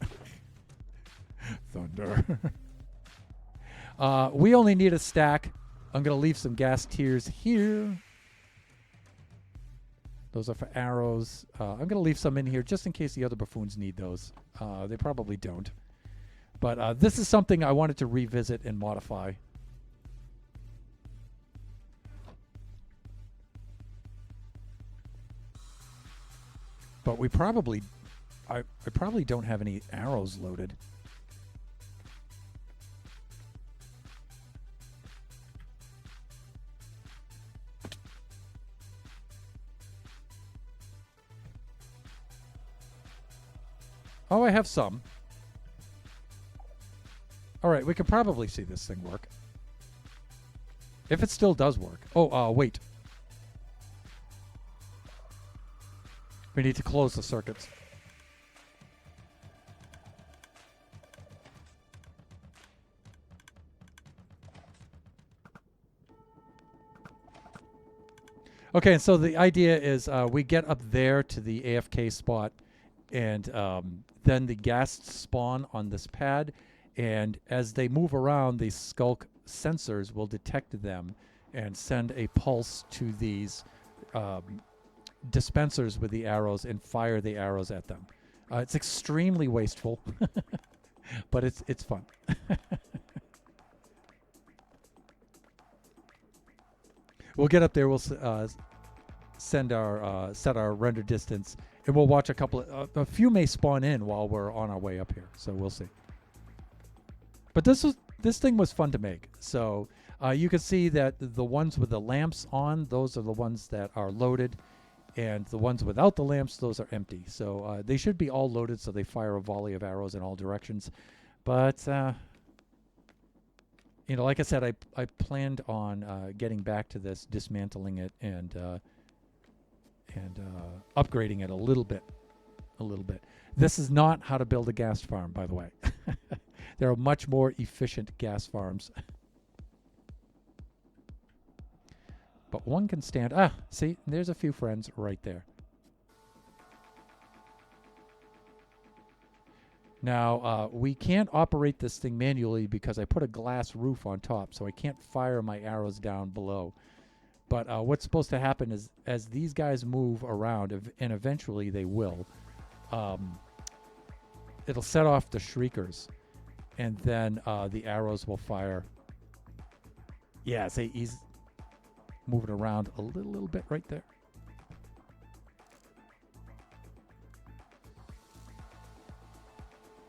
Thunder. We only need a stack. I'm going to leave some gas tiers here. Those are for arrows. I'm going to leave some in here just in case the other buffoons need those. They probably don't. But this is something I wanted to revisit and modify. But we probably... I probably don't have any arrows loaded. Oh, I have some. All right, we can probably see this thing work. If it still does work. Oh, wait. We need to close the circuits. Okay, and so the idea is we get up there to the AFK spot, and then the ghasts spawn on this pad, and as they move around, the skulk sensors will detect them and send a pulse to these dispensers with the arrows and fire the arrows at them. It's extremely wasteful, but it's fun. We'll get up there. We'll set our render distance, and we'll watch a few may spawn in while we're on our way up here. So we'll see. But this thing was fun to make. So you can see that the ones with the lamps on, those are the ones that are loaded, and the ones without the lamps, those are empty. So they should be all loaded, so they fire a volley of arrows in all directions. But you know, like I said, I planned on getting back to this, dismantling it, and upgrading it a little bit. This is not how to build a ghast farm, by the way. There are much more efficient ghast farms. But one can stand... see, there's a few friends right there. Now, we can't operate this thing manually because I put a glass roof on top, so I can't fire my arrows down below. But what's supposed to happen is as these guys move around, and eventually they will, it'll set off the shriekers, and then the arrows will fire. Yeah, see, he's moving around a little bit right there.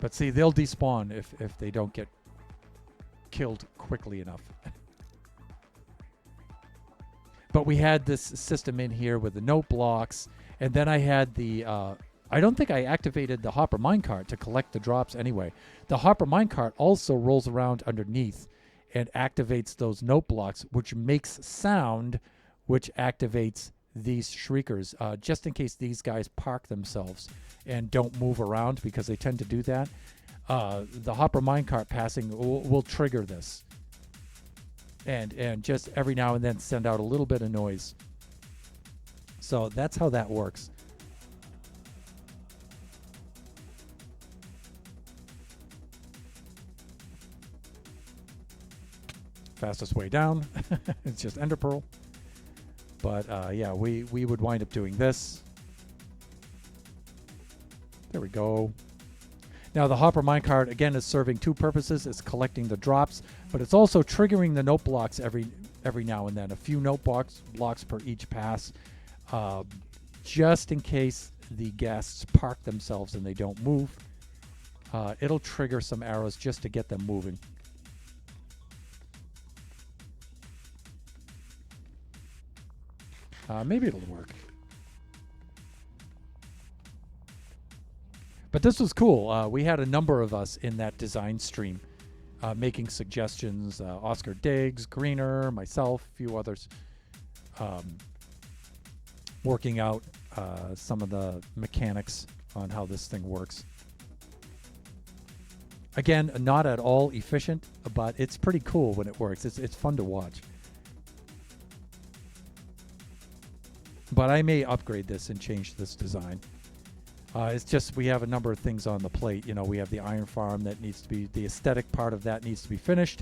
But see, they'll despawn if they don't get killed quickly enough. But we had this system in here with the note blocks, and then I had the... I don't think I activated the hopper minecart to collect the drops anyway. The hopper minecart also rolls around underneath and activates those note blocks, which makes sound, which activates these shriekers, just in case these guys park themselves and don't move around, because they tend to do that. The hopper minecart passing will trigger this. And just every now and then send out a little bit of noise. So that's how that works. Fastest way down. It's just ender pearl. But yeah, we would wind up doing this. There we go. Now the hopper minecart again is serving two purposes. It's collecting the drops, but it's also triggering the note blocks every now and then. A few note blocks per each pass, just in case the guests park themselves and they don't move. It'll trigger some arrows just to get them moving. Maybe it'll work. But this was cool. We had a number of us in that design stream making suggestions. Oscar Diggs, Greener, myself, a few others. Working out some of the mechanics on how this thing works. Again, not at all efficient, but it's pretty cool when it works. It's fun to watch. But I may upgrade this and change this design. It's just we have a number of things on the plate. You know, we have the iron farm that needs to be, the aesthetic part of that needs to be finished.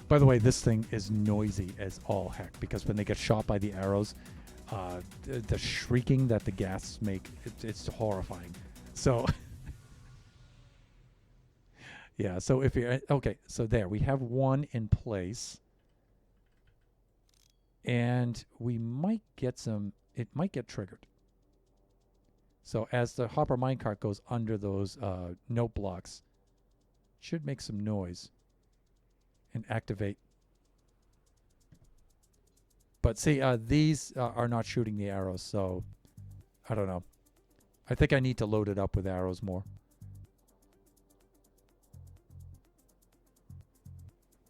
By the way, this thing is noisy as all heck, because when they get shot by the arrows, the shrieking that the ghasts make, it's horrifying. So... yeah, so if you're... okay, so there, we have one in place. And we might get some... it might get triggered. So as the hopper minecart goes under those note blocks, it should make some noise and activate. But see, these are not shooting the arrows, so I don't know. I think I need to load it up with arrows more.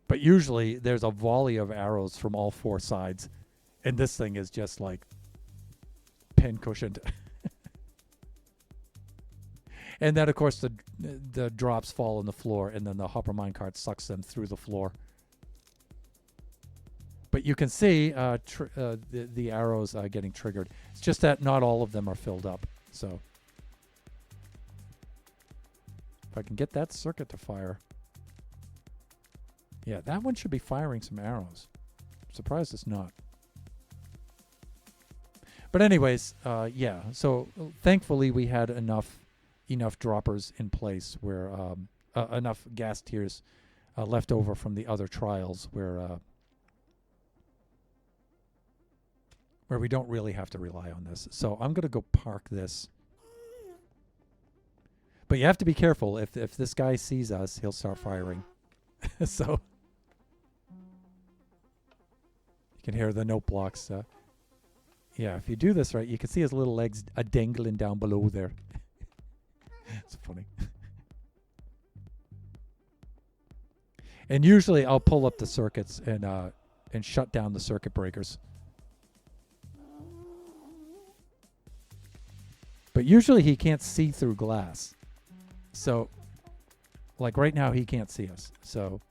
But usually there's a volley of arrows from all four sides, and this thing is just like pin cushioned. And then of course the drops fall on the floor, and then the hopper minecart sucks them through the floor. But you can see the arrows getting triggered. It's just that not all of them are filled up. So if I can get that circuit to fire. Yeah, that one should be firing some arrows. I'm surprised it's not. But anyways, yeah. So thankfully we had enough droppers in place where enough gas tiers left over from the other trials where we don't really have to rely on this. So I'm gonna go park this. But you have to be careful. If this guy sees us, he'll start firing. So. You can hear the note blocks. Yeah, if you do this right, you can see his little legs dangling down below there. It's funny. And usually I'll pull up the circuits and shut down the circuit breakers. But usually he can't see through glass. So, like right now, he can't see us. So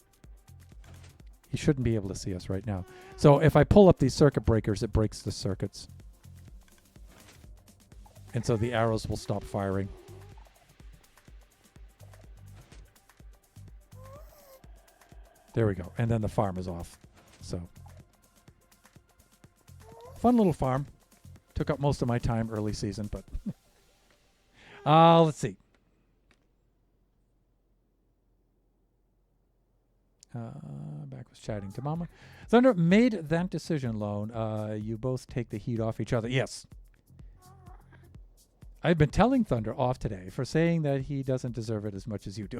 He shouldn't be able to see us right now. So if I pull up these circuit breakers, it breaks the circuits. And so the arrows will stop firing. There we go. And then the farm is off. So, fun little farm. Took up most of my time early season, but let's see. Back was chatting to Mama. Thunder made that decision, Lone. You both take the heat off each other. Yes. I've been telling Thunder off today for saying that he doesn't deserve it as much as you do.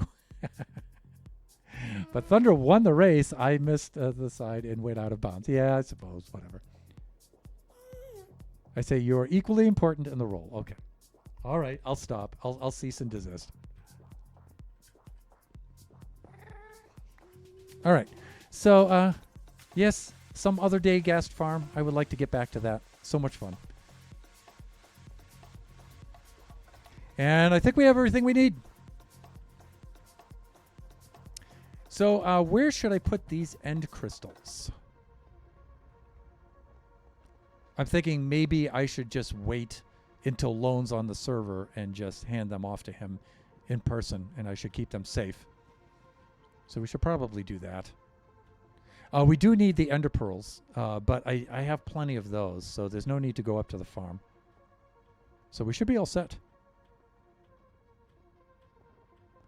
But Thunder won the race. I missed the side and went out of bounds. Yeah, I suppose. Whatever. I say you're equally important in the role. Okay. All right. I'll stop. I'll cease and desist. All right. So, yes, some other day guest farm. I would like to get back to that. So much fun. And I think we have everything we need. So where should I put these end crystals? I'm thinking maybe I should just wait until Lone's on the server and just hand them off to him in person, and I should keep them safe. So we should probably do that. We do need the ender pearls, but I have plenty of those, so there's no need to go up to the farm. So we should be all set.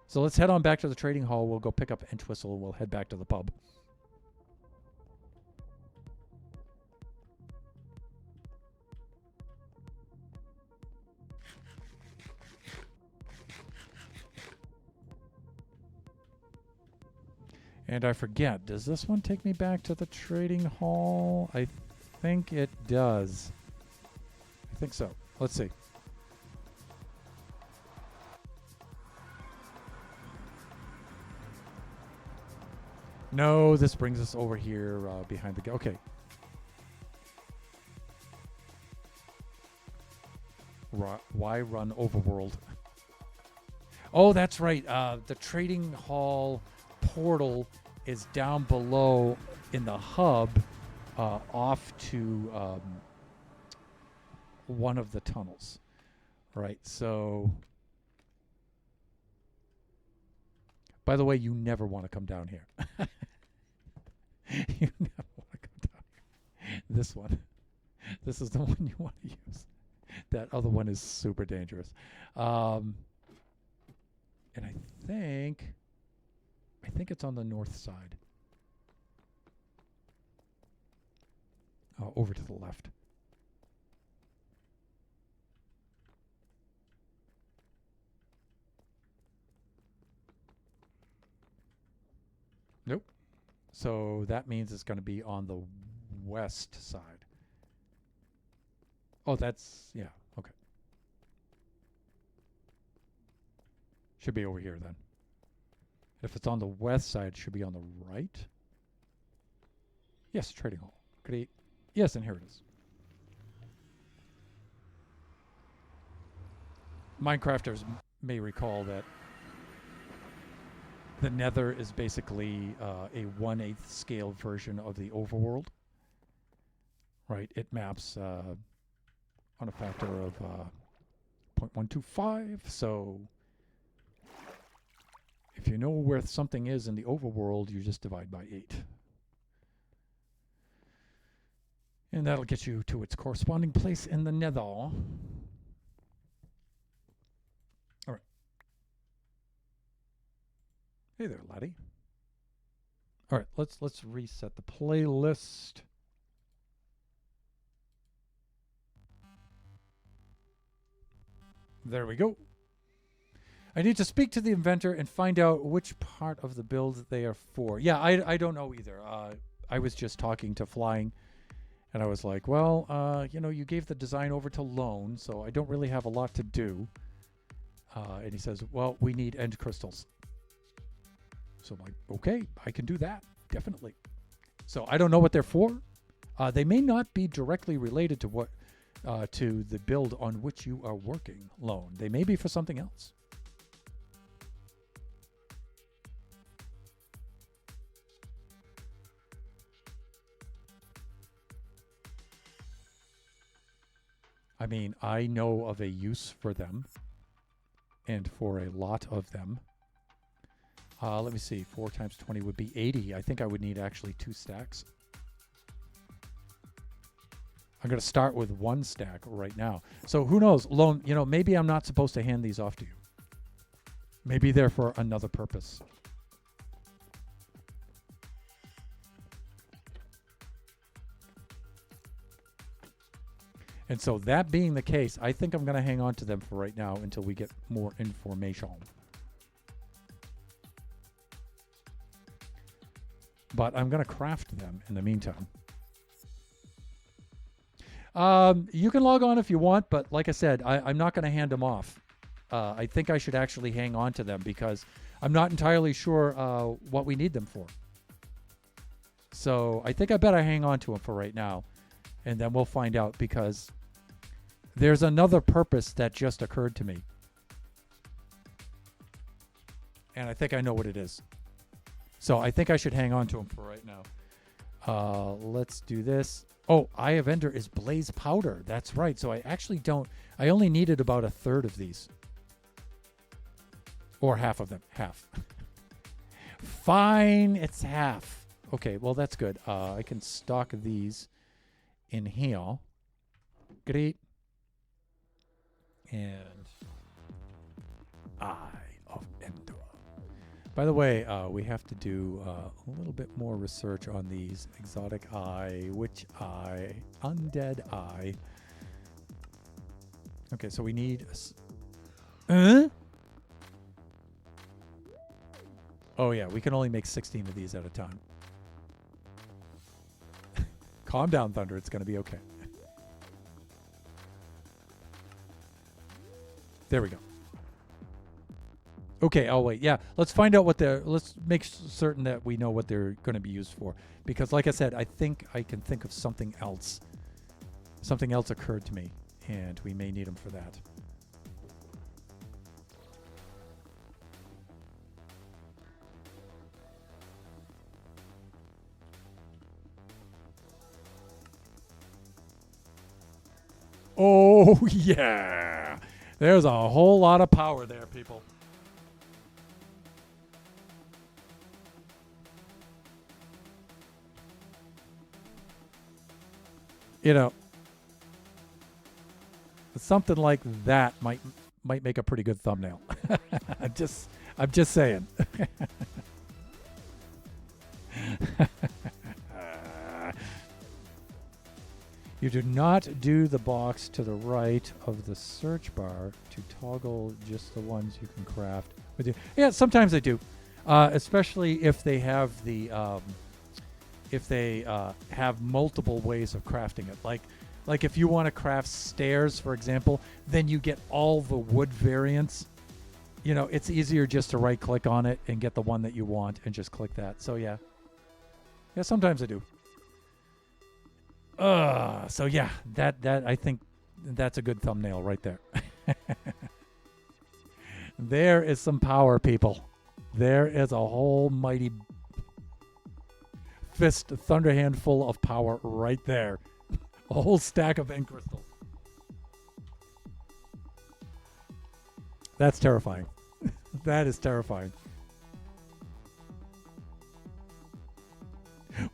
So let's head on back to the trading hall. We'll go pick up Entwistle and we'll head back to the pub. And I forget, does this one take me back to the trading hall? I think it does. I think so. Let's see. No, this brings us over here behind the... Okay. Why run overworld? Oh, that's right. The trading hall portal is down below in the hub off to one of the tunnels. Right, so... By the way, you never want to come down here. You never want to come down here. This one. This is the one you want to use. That other one is super dangerous. And I think it's on the north side. Over to the left. Nope. So that means it's going to be on the west side. Oh, that's... Yeah, okay. Should be over here then. If it's on the west side, it should be on the right. Yes, trading hall. Great. Yes, and here it is. Minecrafters may recall that the Nether is basically a 1/8 scale version of the overworld. Right? It maps on a factor of 0.125. So if you know where something is in the overworld, you just divide by 8. And that'll get you to its corresponding place in the Nether. All right. Hey there, laddie. All right, let's reset the playlist. There we go. I need to speak to the inventor and find out which part of the build they are for. Yeah, I don't know either. I was just talking to Flying, and I was like, well, you know, you gave the design over to Lone, so I don't really have a lot to do. And he says, well, we need end crystals. So I'm like, okay, I can do that, definitely. So I don't know what they're for. They may not be directly related to what to the build on which you are working, Lone. They may be for something else. I mean, I know of a use for them, and for a lot of them. Let me see. 4 times 20 would be 80. I think I would need actually 2 stacks. I'm going to start with 1 stack right now. So who knows? Lone, maybe I'm not supposed to hand these off to you. Maybe they're for another purpose. And so that being the case, I think I'm going to hang on to them for right now until we get more information. But I'm going to craft them in the meantime. You can log on if you want, but like I said, I'm not going to hand them off. I think I should actually hang on to them because I'm not entirely sure what we need them for. So I think I better hang on to them for right now, and then we'll find out because there's another purpose that just occurred to me. And I think I know what it is. So I think I should hang on to them for right now. Let's do this. Oh, Eye of Ender is Blaze Powder. That's right. So I actually I only needed about a third of these. Or half of them. Half. Fine. It's half. Okay, well, that's good. I can stock these in here. Great. And Eye of Ender. By the way, we have to do a little bit more research on these. Exotic Eye, Witch Eye, Undead Eye. Okay, so we need... Oh, yeah, we can only make 16 of these at a time. Calm down, Thunder. It's going to be okay. There we go. Okay, oh wait, yeah. Let's find out let's make certain that we know what they're going to be used for. Because like I said, I think I can think of something else. Something else occurred to me, and we may need them for that. Oh, yeah. There's a whole lot of power there, people. Something like that might make a pretty good thumbnail. I'm just saying. You do not do the box to the right of the search bar to toggle just the ones you can craft with you. Yeah, sometimes I do, especially if they have the have multiple ways of crafting it. Like if you want to craft stairs, for example, then you get all the wood variants. It's easier just to right click on it and get the one that you want and just click that. So yeah, sometimes I do. So yeah, that I think that's a good thumbnail right there. There is some power, people. There is a whole mighty fist thunder handful of power right there. A whole stack of end crystals. That's terrifying. That is terrifying.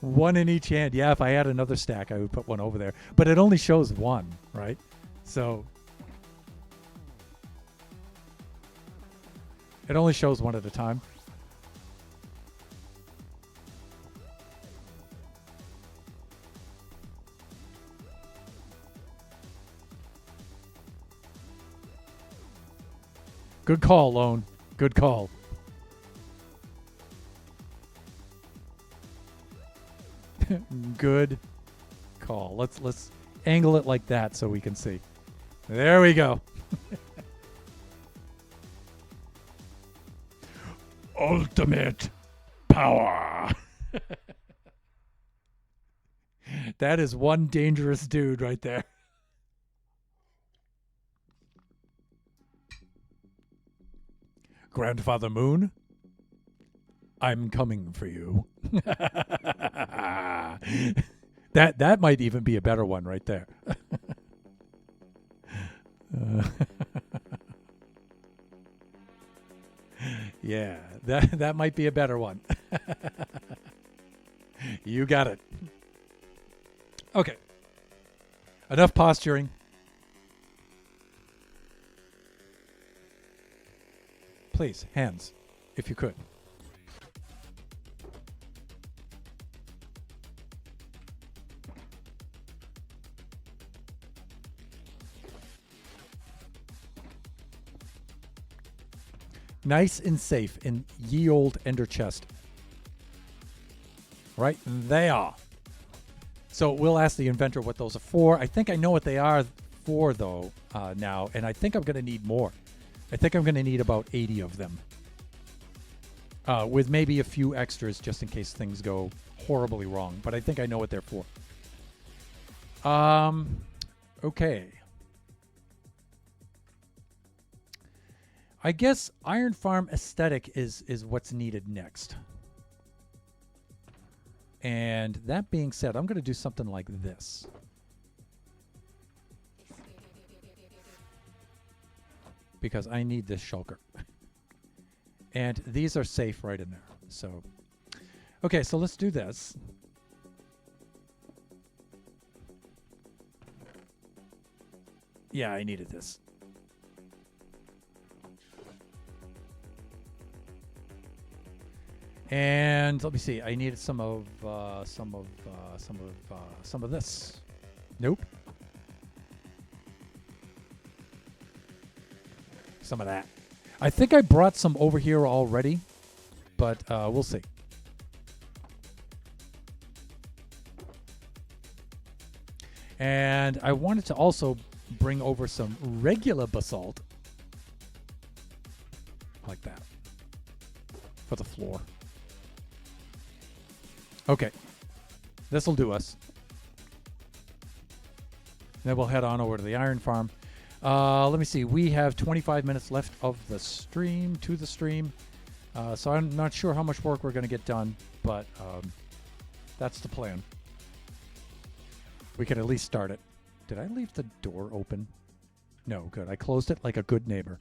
One in each hand. Yeah, if I had another stack, I would put one over there. But it only shows one, right? So it only shows one at a time. Good call, Lone. Good call. Good call. Let's angle it like that so we can see. There we go. Ultimate power. That is one dangerous dude right there. Grandfather Moon, I'm coming for you. That might even be a better one right there. Yeah, that might be a better one. You got it. Okay. Enough posturing. Please, hands, if you could. Nice and safe in ye old ender chest. Right? They are. So we'll ask the inventor what those are for. I think I know what they are for, though, now, and I think I'm going to need more. I think I'm going to need about 80 of them. With maybe a few extras just in case things go horribly wrong. But I think I know what they're for. Okay. I guess Iron Farm aesthetic is what's needed next. And that being said, I'm going to do something like this. Because I need this shulker. And these are safe right in there. So, okay, so let's do this. Yeah, I needed this. And let me see. I needed some of this. Nope. Some of that. I think I brought some over here already, but we'll see. And I wanted to also bring over some regular basalt, like that, for the floor. Okay, this will do us. Then we'll head on over to the iron farm. Let me see. We have 25 minutes left of the stream, so I'm not sure how much work we're going to get done, but that's the plan. We can at least start it. Did I leave the door open? No, good. I closed it like a good neighbor.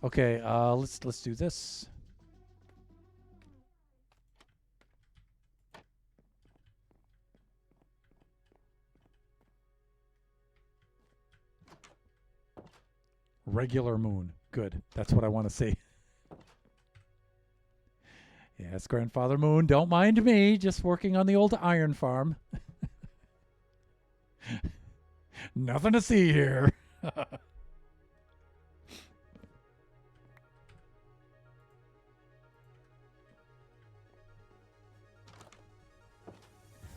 Okay, let's do this. Regular moon. Good. That's what I want to see. Yes, Grandfather Moon, don't mind me. Just working on the old iron farm. Nothing to see here.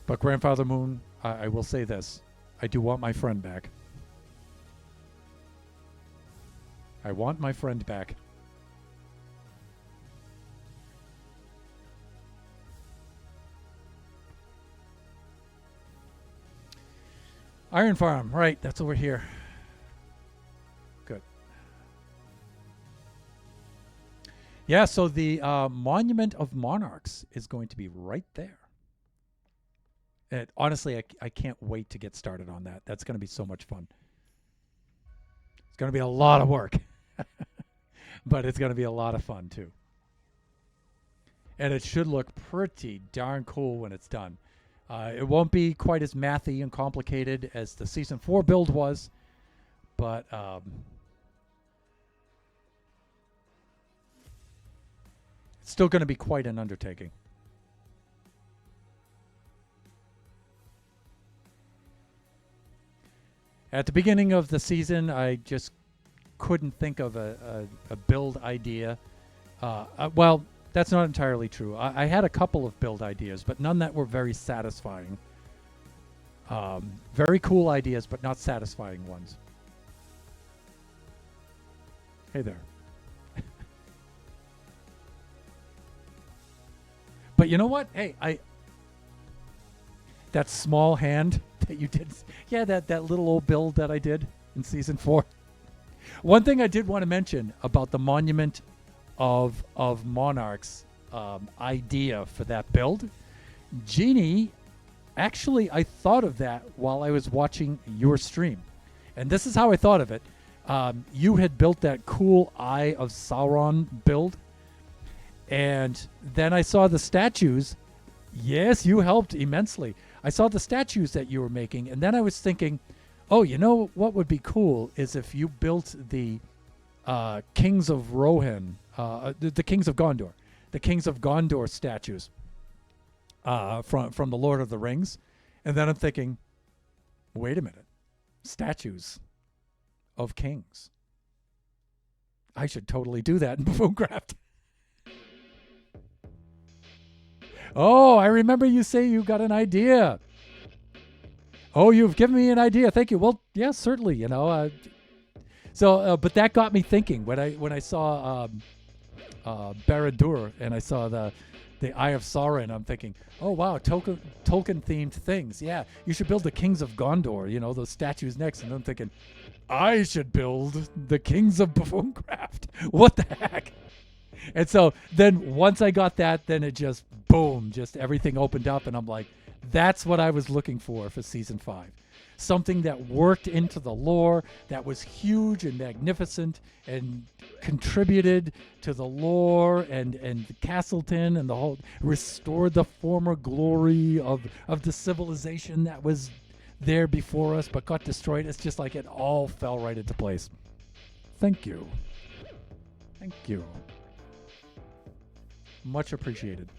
But Grandfather Moon, I will say this. I do want my friend back. I want my friend back. Iron Farm, right, that's over here. Good. Yeah, so the Monument of Monarchs is going to be right there. And honestly, I can't wait to get started on that. That's going to be so much fun. It's going to be a lot of work. But it's going to be a lot of fun, too. And it should look pretty darn cool when it's done. It won't be quite as mathy and complicated as the Season 4 build was, but it's still going to be quite an undertaking. At the beginning of the season, I just couldn't think of a build idea. Well, that's not entirely true. I had a couple of build ideas, but none that were very satisfying. Very cool ideas, but not satisfying ones. Hey there. But you know what? Hey, that small hand that you did. Yeah, that little old build that I did in Season 4. One thing I did want to mention about the Monument of Monarchs idea for that build. Jeannie, actually, I thought of that while I was watching your stream. And this is how I thought of it. you had built that cool Eye of Sauron build. And then I saw the statues. Yes, you helped immensely. I saw the statues that you were making, and then I was thinking, oh, you know what would be cool is if you built the Kings of Rohan, the Kings of Gondor, the Kings of Gondor statues from the Lord of the Rings. And then I'm thinking, wait a minute, statues of kings. I should totally do that in Buffooncraft. Oh, I remember you say you got an idea. Oh, you've given me an idea. Thank you. Well, yeah, certainly. You know, but that got me thinking when I saw Barad-dûr and I saw the Eye of Sauron. I'm thinking, oh wow, Tolkien themed things. Yeah, you should build the Kings of Gondor. You know, those statues next. And I'm thinking, I should build the Kings of Buffooncraft. What the heck? And so then once I got that, then it just, boom, just everything opened up. And I'm like, that's what I was looking for Season 5. Something that worked into the lore, that was huge and magnificent and contributed to the lore and Castleton and the whole, restored the former glory of the civilization that was there before us but got destroyed. It's just like it all fell right into place. Thank you. Thank you. Much appreciated.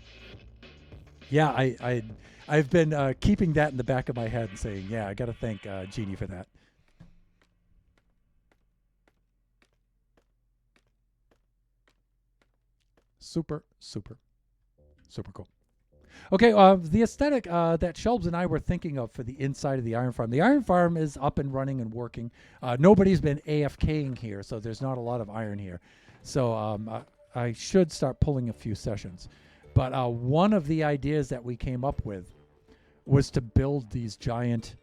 Yeah, I've been keeping that in the back of my head and saying, yeah, I got to thank Jeannie for that. Super, super, super cool. Okay, the aesthetic that Shelbs and I were thinking of for the inside of the Iron Farm. The Iron Farm is up and running and working. Nobody's been AFKing here, so there's not a lot of iron here. So I should start pulling a few sessions. But one of the ideas that we came up with was to build these giant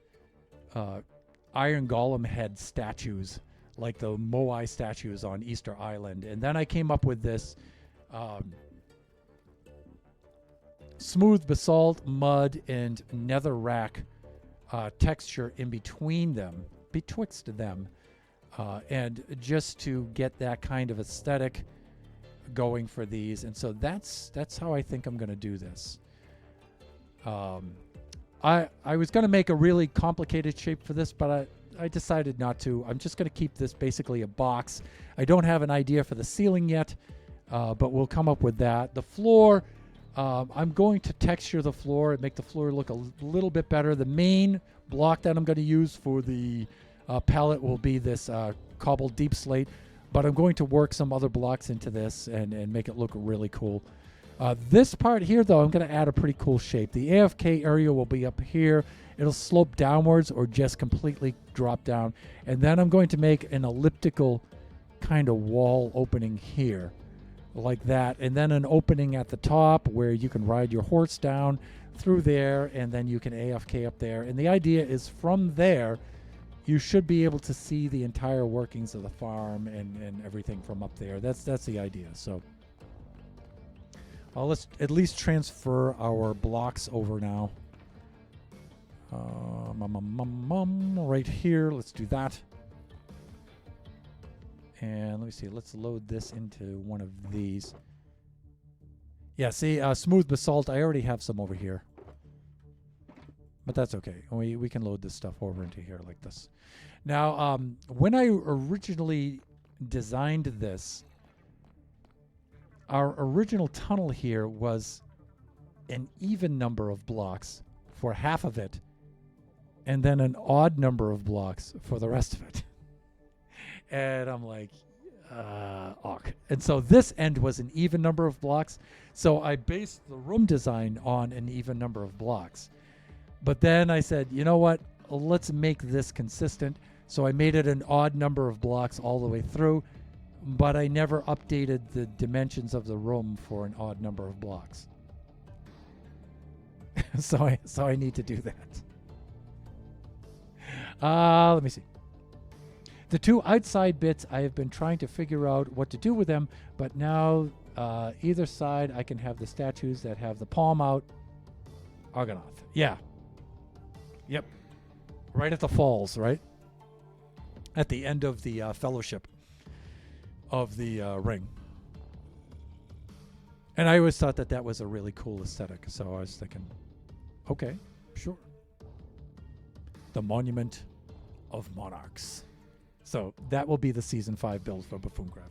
iron golem head statues, like the Moai statues on Easter Island. And then I came up with this smooth basalt, mud, and netherrack texture in between them, betwixt them, and just to get that kind of aesthetic going for these. And so that's how I think I'm going to do this. I was going to make a really complicated shape for this, but I decided not to. I'm just going to keep this basically a box. I don't have an idea for the ceiling yet, but we'll come up with that. The floor, I'm going to texture the floor and make the floor look a little bit better. The main block that I'm going to use for the palette will be this cobbled deep slate, but I'm going to work some other blocks into this and make it look really cool. This part here, though, I'm going to add a pretty cool shape. The AFK area will be up here. It'll slope downwards or just completely drop down. And then I'm going to make an elliptical kind of wall opening here, like that. And then an opening at the top where you can ride your horse down through there, and then you can AFK up there. And the idea is from there, you should be able to see the entire workings of the farm and everything from up there. That's the idea. So let's at least transfer our blocks over now. Right here. Let's do that. And let me see. Let's load this into one of these. Yeah, see, smooth basalt. I already have some over here. But that's okay. We can load this stuff over into here like this. Now, when I originally designed this, our original tunnel here was an even number of blocks for half of it, and then an odd number of blocks for the rest of it. And I'm like, ok. And so this end was an even number of blocks. So I based the room design on an even number of blocks. But then I said, you know what? Let's make this consistent. So I made it an odd number of blocks all the way through, but I never updated the dimensions of the room for an odd number of blocks. So I need to do that. Let me see. The two outside bits, I have been trying to figure out what to do with them, but now either side I can have the statues that have the palm out. Argonath. Yeah. Yep. Right at the falls, right? at the end of the fellowship of the ring. And I always thought that was a really cool aesthetic. So I was thinking, okay, sure. The Monument of Monarchs. So that will be the Season 5 build for Buffooncraft.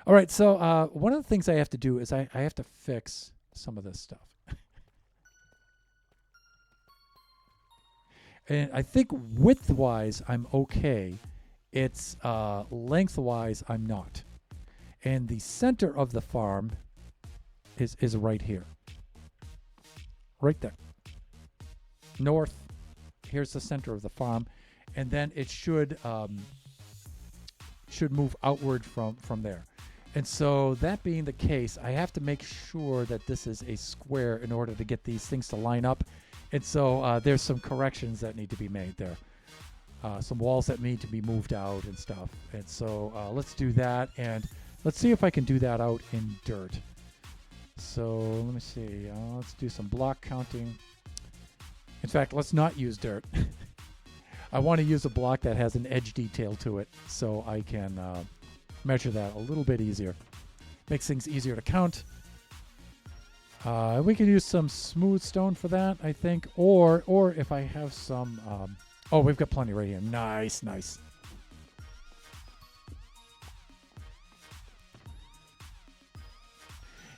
All right, so one of the things I have to do is I have to fix some of this stuff. And I think width-wise, I'm okay. It's lengthwise, I'm not. And the center of the farm is right here. Right there. North. Here's the center of the farm. And then it should move outward from there. And so that being the case, I have to make sure that this is a square in order to get these things to line up. And so there's some corrections that need to be made there. Some walls that need to be moved out and stuff. And so let's do that. And let's see if I can do that out in dirt. So let me see. Let's do some block counting. In fact, let's not use dirt. I want to use a block that has an edge detail to it so I can measure that a little bit easier. Makes things easier to count. We can use some smooth stone for that, I think. Or if I have some... oh, we've got plenty right here. Nice, nice.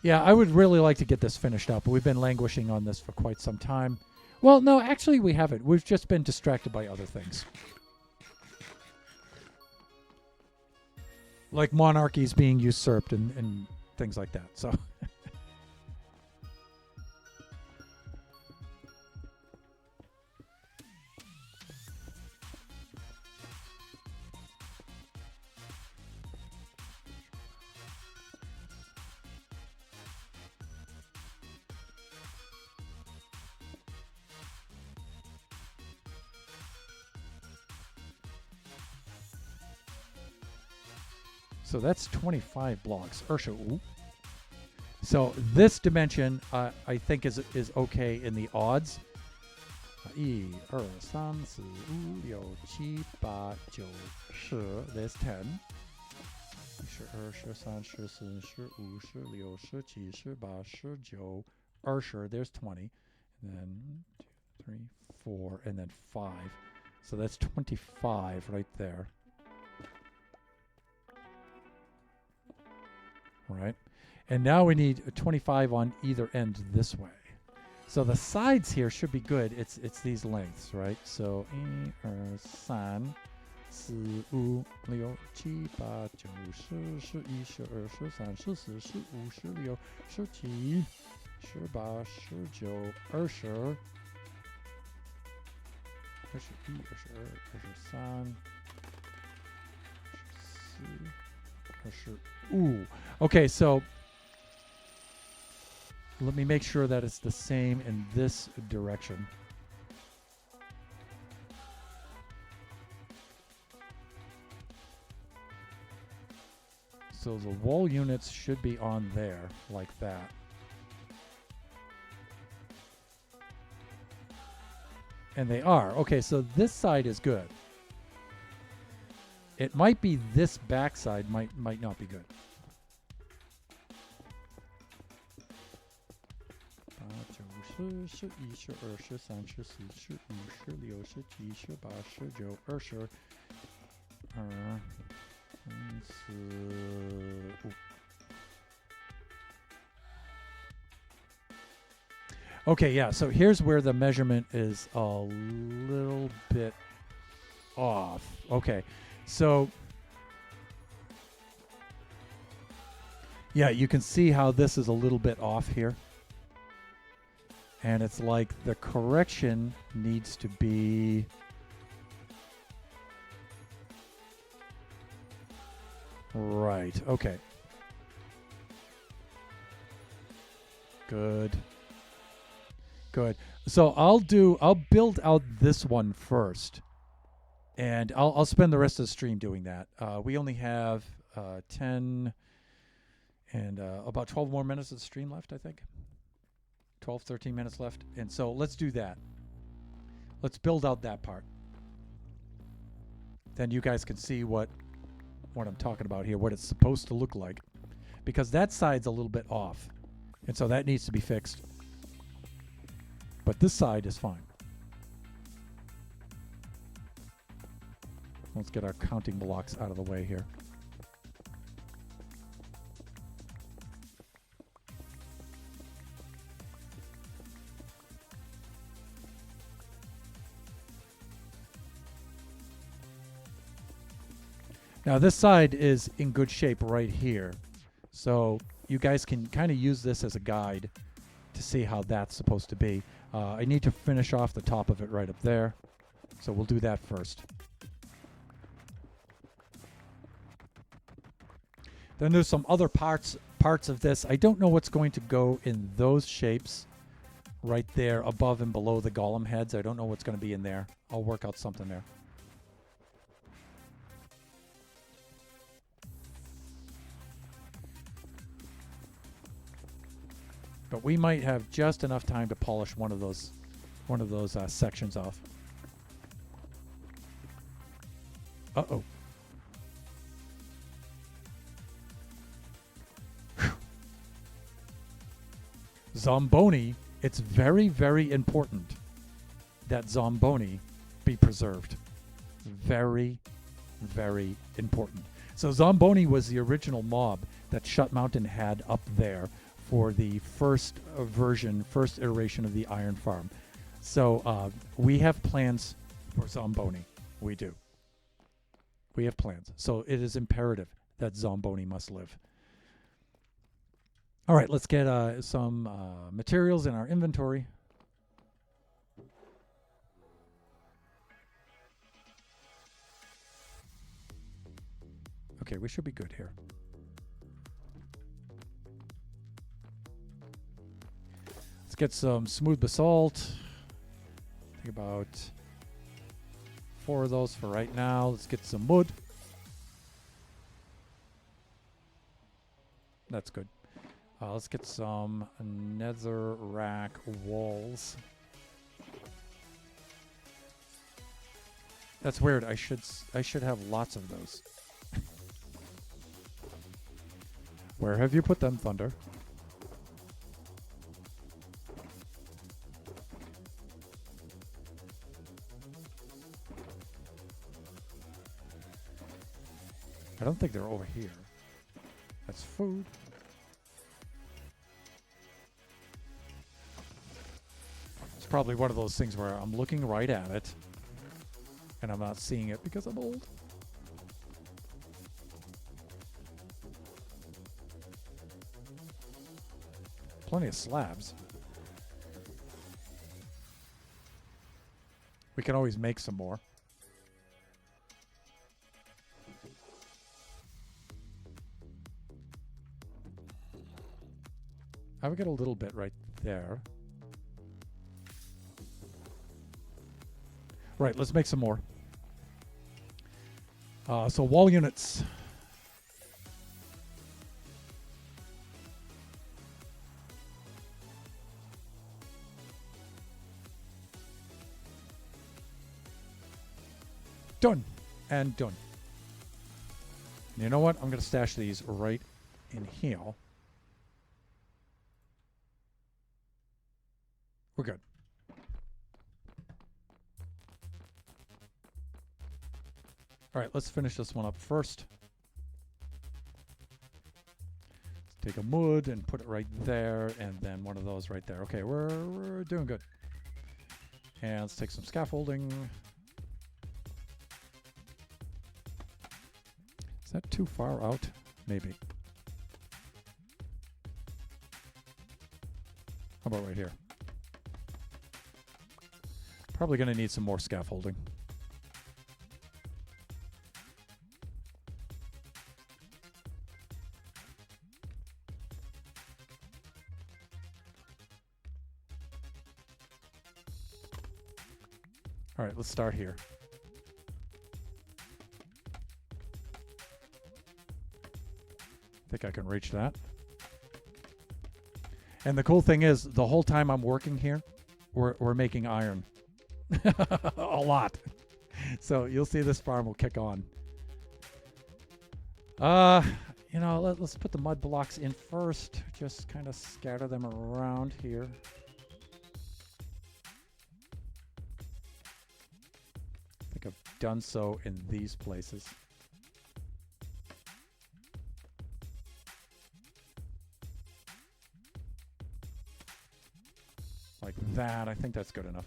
Yeah, I would really like to get this finished up. We've been languishing on this for quite some time. Well, no, actually we haven't. We've just been distracted by other things. Like monarchies being usurped and things like that. So... So that's 25 blocks. Ursha. So this dimension, I think, is okay in the odds. 1, 2, 3, 4, 5, 6, 7, 8, 9, 10. There's 10. 12, 13, 14, 15, 16, 17, 18, 19, there's 20. And then 2, 3, 4, and then 5. So that's 25 right there. Right, and now we need 25 on either end this way. So the sides here should be good. It's these lengths, right? So 1, 2, 3, 4, 5, 6, 7, 8, 9, 10, 11, 12, 13, 14, 15, 16, 17, 18, 19, 20, 21, 22, ooh. Okay, so let me make sure that it's the same in this direction. So the wall units should be on there, like that. And they are. Okay, so this side is good. It might be this backside might not be good. Okay, yeah, so here's where the measurement is a little bit off. Okay. So, yeah, you can see how this is a little bit off here. And it's like the correction needs to be... Right, okay. Good. Good. So I'll build out this one first. And I'll spend the rest of the stream doing that. We only have 10 and about 12 more minutes of the stream left, I think. 12, 13 minutes left. And so let's do that. Let's build out that part. then you guys can see what I'm talking about here, what it's supposed to look like. Because that side's a little bit off, and so that needs to be fixed. But this side is fine. Let's get our counting blocks out of the way here. Now this side is in good shape right here. So you guys can kind of use this as a guide to see how that's supposed to be. I need to finish off the top of it right up there. So we'll do that first. Then there's some other parts of this. I don't know what's going to go in those shapes right there above and below the golem heads. I don't know what's going to be in there. I'll work out something there. But we might have just enough time to polish one of those sections off. Uh-oh. Zomboni, it's very, very important that Zomboni be preserved. Very, very important. So Zomboni was the original mob that Shut Mountain had up there for the first iteration of the Iron Farm. So we have plans for Zomboni. We do. We have plans. So it is imperative that Zomboni must live. All right, let's get some materials in our inventory. Okay, we should be good here. Let's get some smooth basalt. Think about 4 of those for right now. Let's get some wood. That's good. Let's get some netherrack walls. That's weird. I should have lots of those. Where have you put them, Thunder? I don't think they're over here. That's food. It's probably one of those things where I'm looking right at it and I'm not seeing it because I'm old. Plenty of slabs. We can always make some more. I would get a little bit right there. Right, let's make some more. So wall units. Done. And done. You know what? I'm going to stash these right in here. We're good. All right, let's finish this one up first. Let's take a wood and put it right there, and then one of those right there. Okay, we're doing good. And let's take some scaffolding. Is that too far out? Maybe. How about right here? Probably going to need some more scaffolding. All right, let's start here. I think I can reach that. And the cool thing is, the whole time I'm working here, we're making iron. A lot. So you'll see this farm will kick on. Let's put the mud blocks in first. Just kind of scatter them around here. I think I've done so in these places. Like that. I think that's good enough.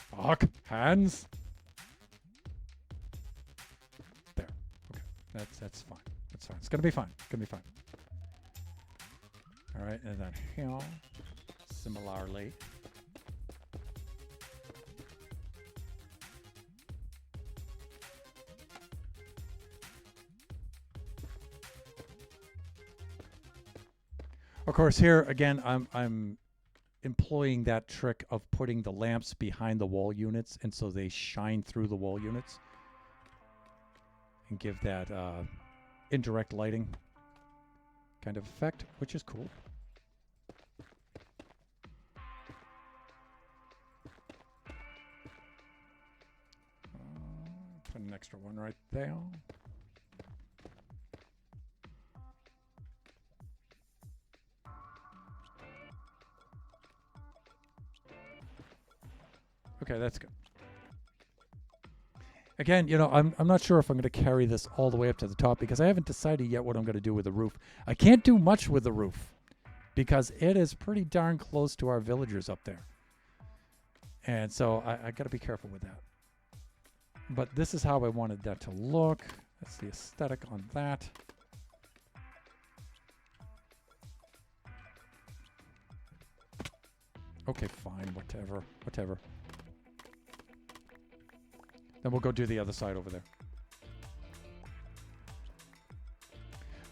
Fuck. Hands. There. Okay. That's fine. That's fine. It's gonna be fine. It's gonna be fine. Alright, and then here. Similarly. Of course, here again, I'm employing that trick of putting the lamps behind the wall units, and so they shine through the wall units and give that indirect lighting kind of effect, which is cool. Put an extra one right there. Okay, that's good. Again, I'm not sure if I'm going to carry this all the way up to the top because I haven't decided yet what I'm going to do with the roof. I can't do much with the roof because it is pretty darn close to our villagers up there. And so I got to be careful with that. But this is how I wanted that to look. That's the aesthetic on that. Okay, fine, whatever. Then we'll go do the other side over there.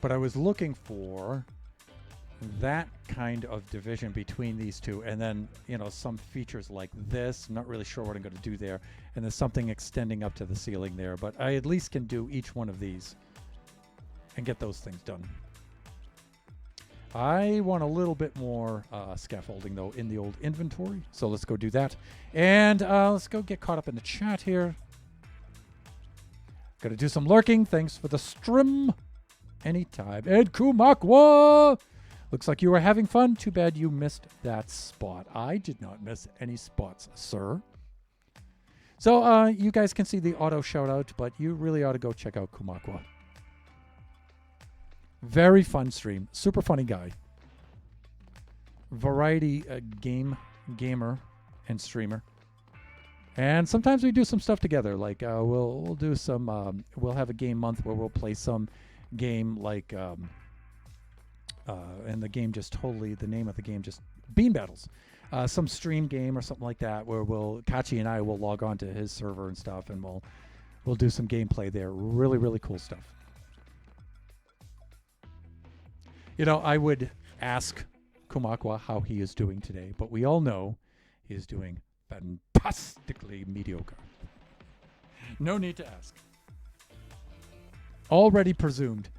But I was looking for that kind of division between these two, and then, some features like this. I'm not really sure what I'm going to do there. And there's something extending up to the ceiling there, but I at least can do each one of these and get those things done. I want a little bit more scaffolding, though, in the old inventory. So let's go do that. And let's go get caught up in the chat here. Got to do some lurking. Thanks for the stream. Anytime. Ed Kumakwa! Looks like you were having fun. Too bad you missed that spot. I did not miss any spots, sir. So you guys can see the auto shout-out, but you really ought to go check out Kumakwa. Very fun stream. Super funny guy. Variety gamer and streamer. And sometimes we do some stuff together. Like we'll do some. We'll have a game month where we'll play some game like. And the game just totally. The name of the game just Bean Battles. Some stream game or something like that where Kachi and I will log on to his server and stuff, and we'll do some gameplay there. Really, really cool stuff. I would ask Kumakwa how he is doing today, but we all know he is doing fantastically mediocre. No need to ask. Already presumed.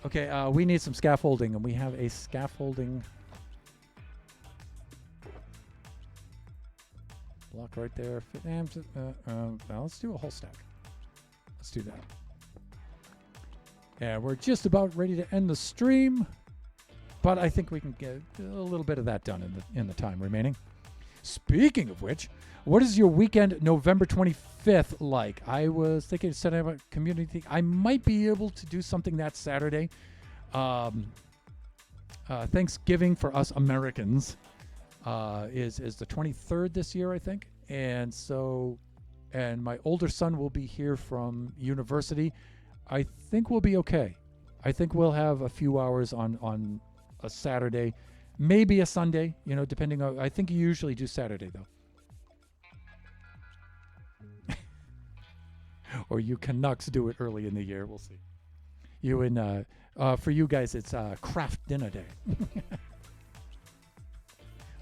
Okay, we need some scaffolding, and we have a scaffolding block right there. Now let's do a whole stack. Let's do that. Yeah, we're just about ready to end the stream, but I think we can get a little bit of that done in the time remaining. Speaking of which, what is your weekend November 25th like? I was thinking of setting up a community. I might be able to do something that Saturday. Thanksgiving for us Americans is the 23rd this year, I think. And my older son will be here from university. I think we'll be okay. I think we'll have a few hours on a Saturday, maybe a Sunday, depending on. I think you usually do Saturday, though. Or you Canucks do it early in the year. We'll see. For you guys, it's craft dinner day.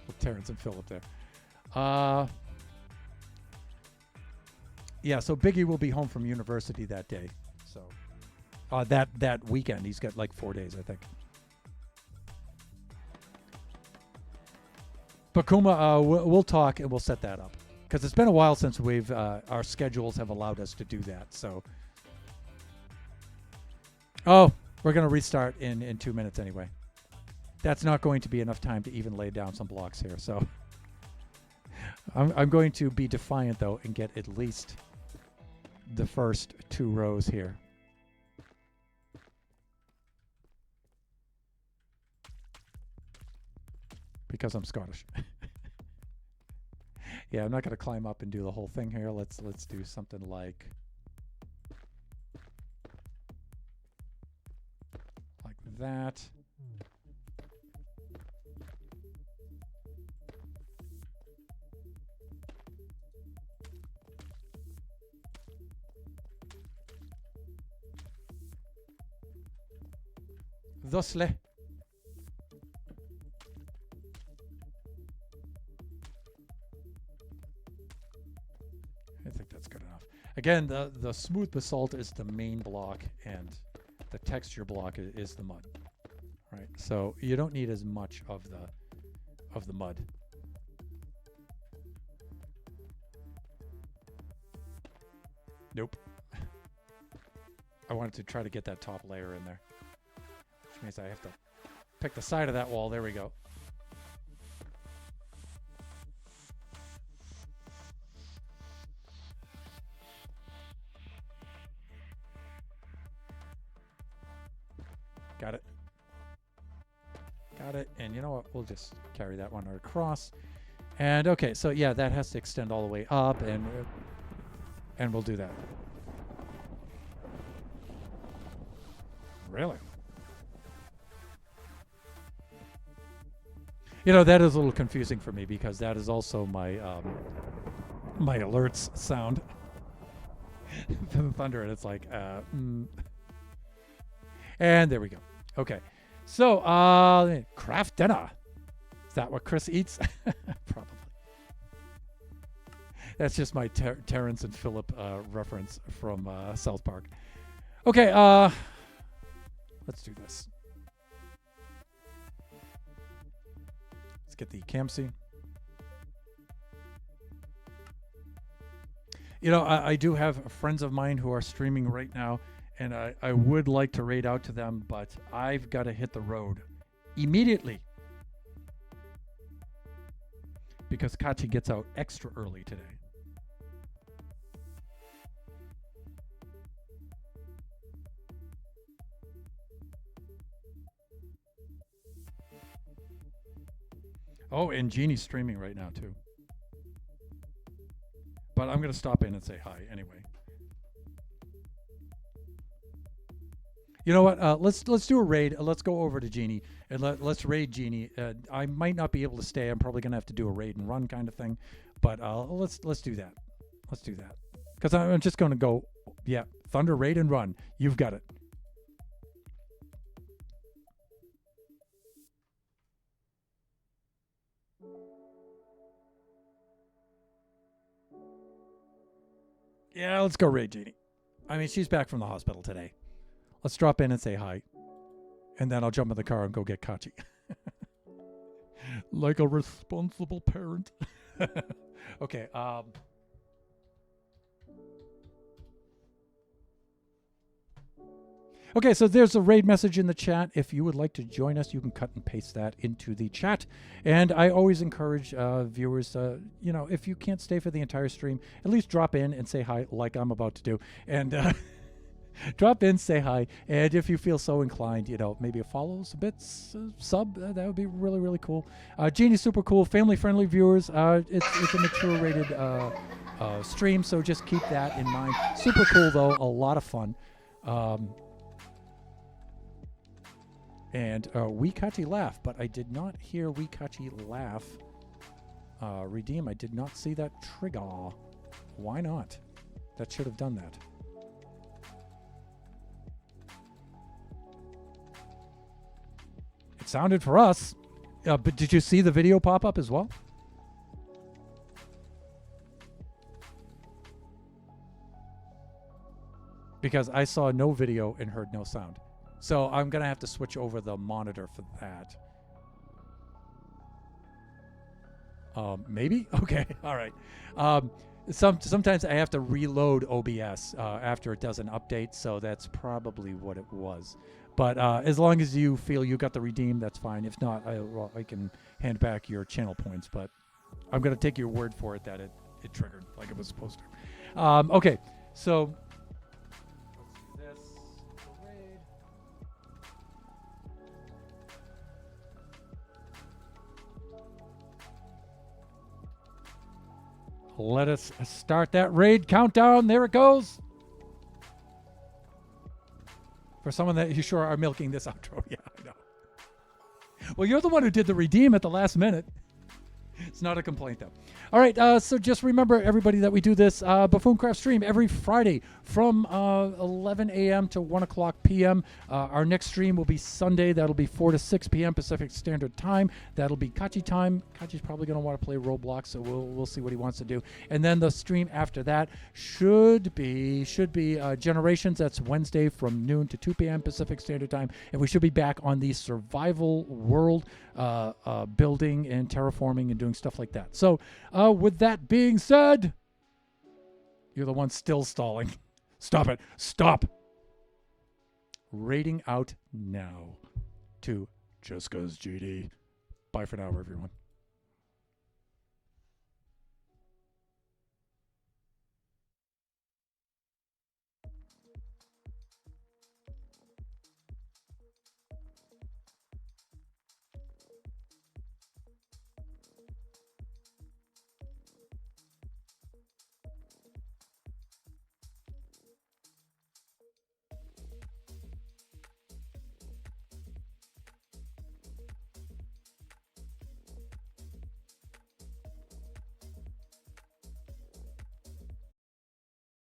With Terrence and Philip there. Yeah, so Biggie will be home from university that day. So that weekend, he's got like 4 days, I think. But Kuma, we'll talk and we'll set that up because it's been a while since we've our schedules have allowed us to do that. So, we're gonna restart in 2 minutes anyway. That's not going to be enough time to even lay down some blocks here. So, I'm going to be defiant though and get at least the first 2 rows here. Because I'm Scottish. Yeah, I'm not going to climb up and do the whole thing here. Let's do something like that. Thusly. I think that's good enough. Again, the smooth basalt is the main block, and the texture block is the mud. Right. So you don't need as much of the mud. Nope. I wanted to try to get that top layer in there, which means I have to pick the side of that wall. There we go. Got it. Got it. And you know what? We'll just carry that one across. And okay, so yeah, that has to extend all the way up, and we'll do that. Really? You know, that is a little confusing for me because that is also my my alerts sound. The thunder, and it's like And there we go. Okay. So, craft dinner. Is that what Chris eats? Probably. That's just my Terrence and Philip reference from South Park. Okay, let's do this. Let's get the cam scene. You know, I do have friends of mine who are streaming right now, and I would like to raid out to them, but I've got to hit the road immediately because Kachi gets out extra early today. Oh, and Jeannie's streaming right now too. But I'm going to stop in and say hi anyway. You know what? Let's do a raid. Let's go over to Jeannie and let's raid Jeannie. I might not be able to stay. I'm probably gonna have to do a raid and run kind of thing. But let's do that. Let's do that. Because I'm just gonna go. Yeah, Thunder, raid and run. You've got it. Yeah, let's go raid Jeannie. I mean, she's back from the hospital today. Let's drop in and say hi. And then I'll jump in the car and go get Kachi. Like a responsible parent. Okay. Okay, so there's a raid message in the chat. If you would like to join us, you can cut and paste that into the chat. And I always encourage viewers, you know, if you can't stay for the entire stream, at least drop in and say hi like I'm about to do. And drop in, say hi, and if you feel so inclined, you know, maybe a follow, a bit, sub, that would be really, really cool. Jeannie's super cool, family-friendly viewers. It's a mature rated stream, so just keep that in mind. Super cool, though, a lot of fun. And Wikachi laugh, but I did not hear Wikachi laugh. Redeem, I did not see that trigger. Why not? That should have done that. It sounded for us. But did you see the video pop up as well? because I saw no video and heard no sound. So I'm going to have to switch over the monitor for that. Maybe? Okay. All right. Sometimes I have to reload OBS after it does an update, so that's probably what it was. But as long as you feel you got the redeem, that's fine. If not, I can hand back your channel points. But I'm going to take your word for it that it triggered like it was supposed to. Okay, so let's do this. Raid. Let us start that raid countdown. There it goes. For someone that you sure are milking this outro. Yeah, I know. Well, you're the one who did the redeem at the last minute. It's not a complaint, though. All right, so just remember, everybody, that we do this Buffooncraft stream every Friday from 11 a.m. to 1 o'clock p.m. Our next stream will be Sunday. That'll be 4 to 6 p.m. Pacific Standard Time. That'll be Kachi time. Kachi's probably going to want to play Roblox, so we'll see what he wants to do. And then the stream after that should be Generations. That's Wednesday from noon to 2 p.m. Pacific Standard Time. And we should be back on the survival world, building and terraforming and doing stuff like that. So with that being said, you're the one still stalling. Stop it. Stop. Rating out now to Just 'Cause GD. Bye for now, everyone.